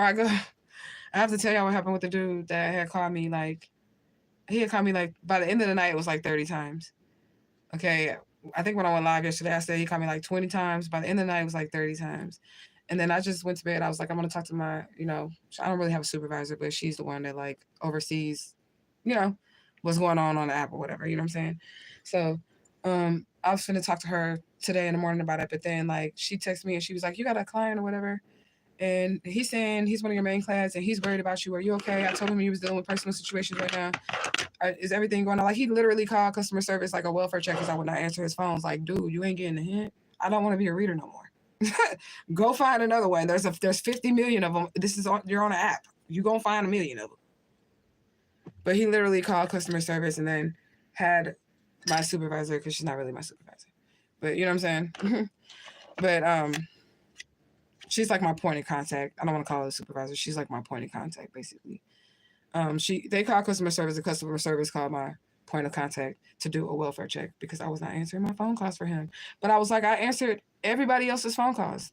I go, I have to tell y'all what happened with the dude that had called me. Like, he had called me like by the end of the night, it was like 30 times. Okay, I think when I went live yesterday, I said he called me like 20 times. By the end of the night, it was like 30 times. And then I just went to bed. I was like, I'm gonna talk to my, I don't really have a supervisor, but she's the one that like oversees, what's going on the app or whatever. You know what I'm saying? So, I was gonna talk to her today in the morning about it. But then like she texted me and she was like, you got a client or whatever. And he's saying he's one of your main clients and he's worried about you. Are you okay? I told him he was dealing with personal situations right now. Is everything going on? Like, he literally called customer service like a welfare check because I would not answer his phones. Like, dude, you ain't getting a hint. I don't want to be a reader no more. Go find another one. There's 50 million of them. You're on an app. You gonna find a million of them. But he literally called customer service and then had my supervisor, because she's not really my supervisor. But you know what I'm saying? But she's like my point of contact. I don't want to call her a supervisor. She's like my point of contact, basically. They called customer service. The customer service called my point of contact to do a welfare check because I was not answering my phone calls for him. But I was like, I answered everybody else's phone calls.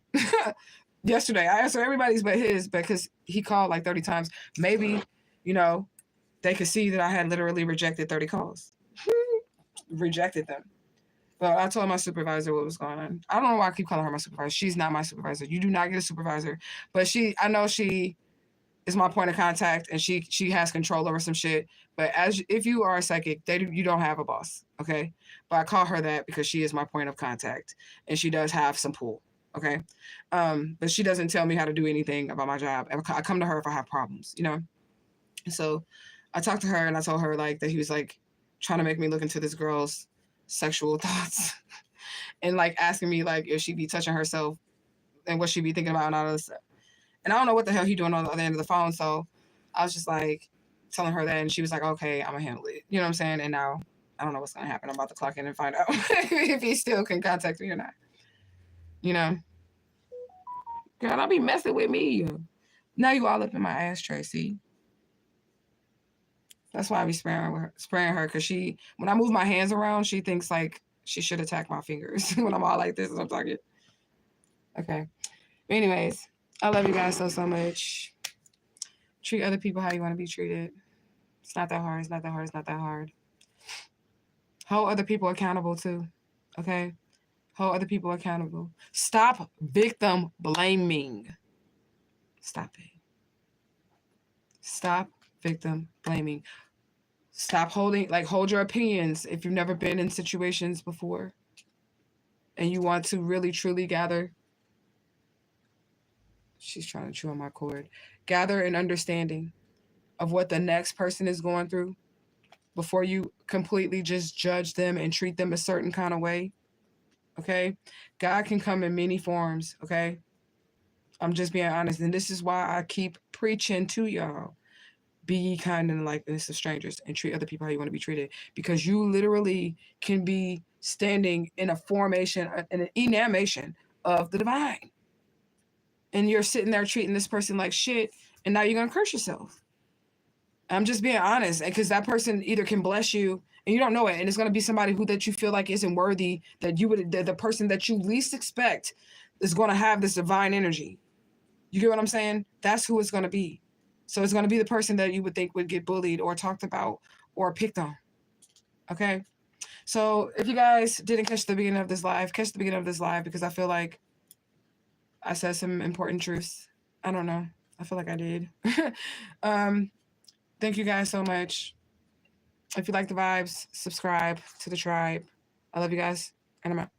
Yesterday, I answered everybody's but his because he called like 30 times. Maybe, they could see that I had literally rejected 30 calls. Rejected them. But I told my supervisor what was going on. I don't know why I keep calling her my supervisor. She's not my supervisor. You do not get a supervisor. But I know she is my point of contact and she has control over some shit. But if you are a psychic, you don't have a boss, okay? But I call her that because she is my point of contact and she does have some pull, okay? But she doesn't tell me how to do anything about my job. I come to her if I have problems, So I talked to her and I told her like that he was like trying to make me look into this girl's sexual thoughts and like asking me like if she'd be touching herself and what she'd be thinking about and all this stuff. And I don't know what the hell he doing on the other end of the phone. So I was just like telling her that and she was like, okay, I'm gonna handle it. You know what I'm saying? And now I don't know what's gonna happen. I'm about to clock in and find out if he still can contact me or not. Girl, don't be messing with me. Now you all up in my ashtray, see? That's why I be spraying her, because when I move my hands around, she thinks like she should attack my fingers when I'm all like this as I'm talking. Okay. Anyways, I love you guys so much. Treat other people how you want to be treated. It's not that hard. It's not that hard. It's not that hard. Hold other people accountable too. Okay? Hold other people accountable. Stop victim blaming. Stop it. Stop victim blaming. Stop hold your opinions if you've never been in situations before and you want to really truly gather. She's trying to chew on my cord. Gather an understanding of what the next person is going through before you completely just judge them and treat them a certain kind of way. Okay? God can come in many forms. Okay? I'm just being honest. And this is why I keep preaching to y'all. be ye kind in the likeness of strangers, and treat other people how you want to be treated, because you literally can be standing in a formation, in an emanation of the divine, and you're sitting there treating this person like shit, and now you're gonna curse yourself. I'm just being honest, because that person either can bless you and you don't know it, and it's gonna be somebody who that you feel like isn't worthy, that you would, the person that you least expect is gonna have this divine energy. You get what I'm saying? That's who it's gonna be. So it's going to be the person that you would think would get bullied or talked about or picked on. Okay? So if you guys didn't catch the beginning of this live, catch the beginning of this live, because I feel like I said some important truths. I don't know. I feel like I did. Thank you guys so much. If you like the vibes, subscribe to the tribe. I love you guys, and I'm out.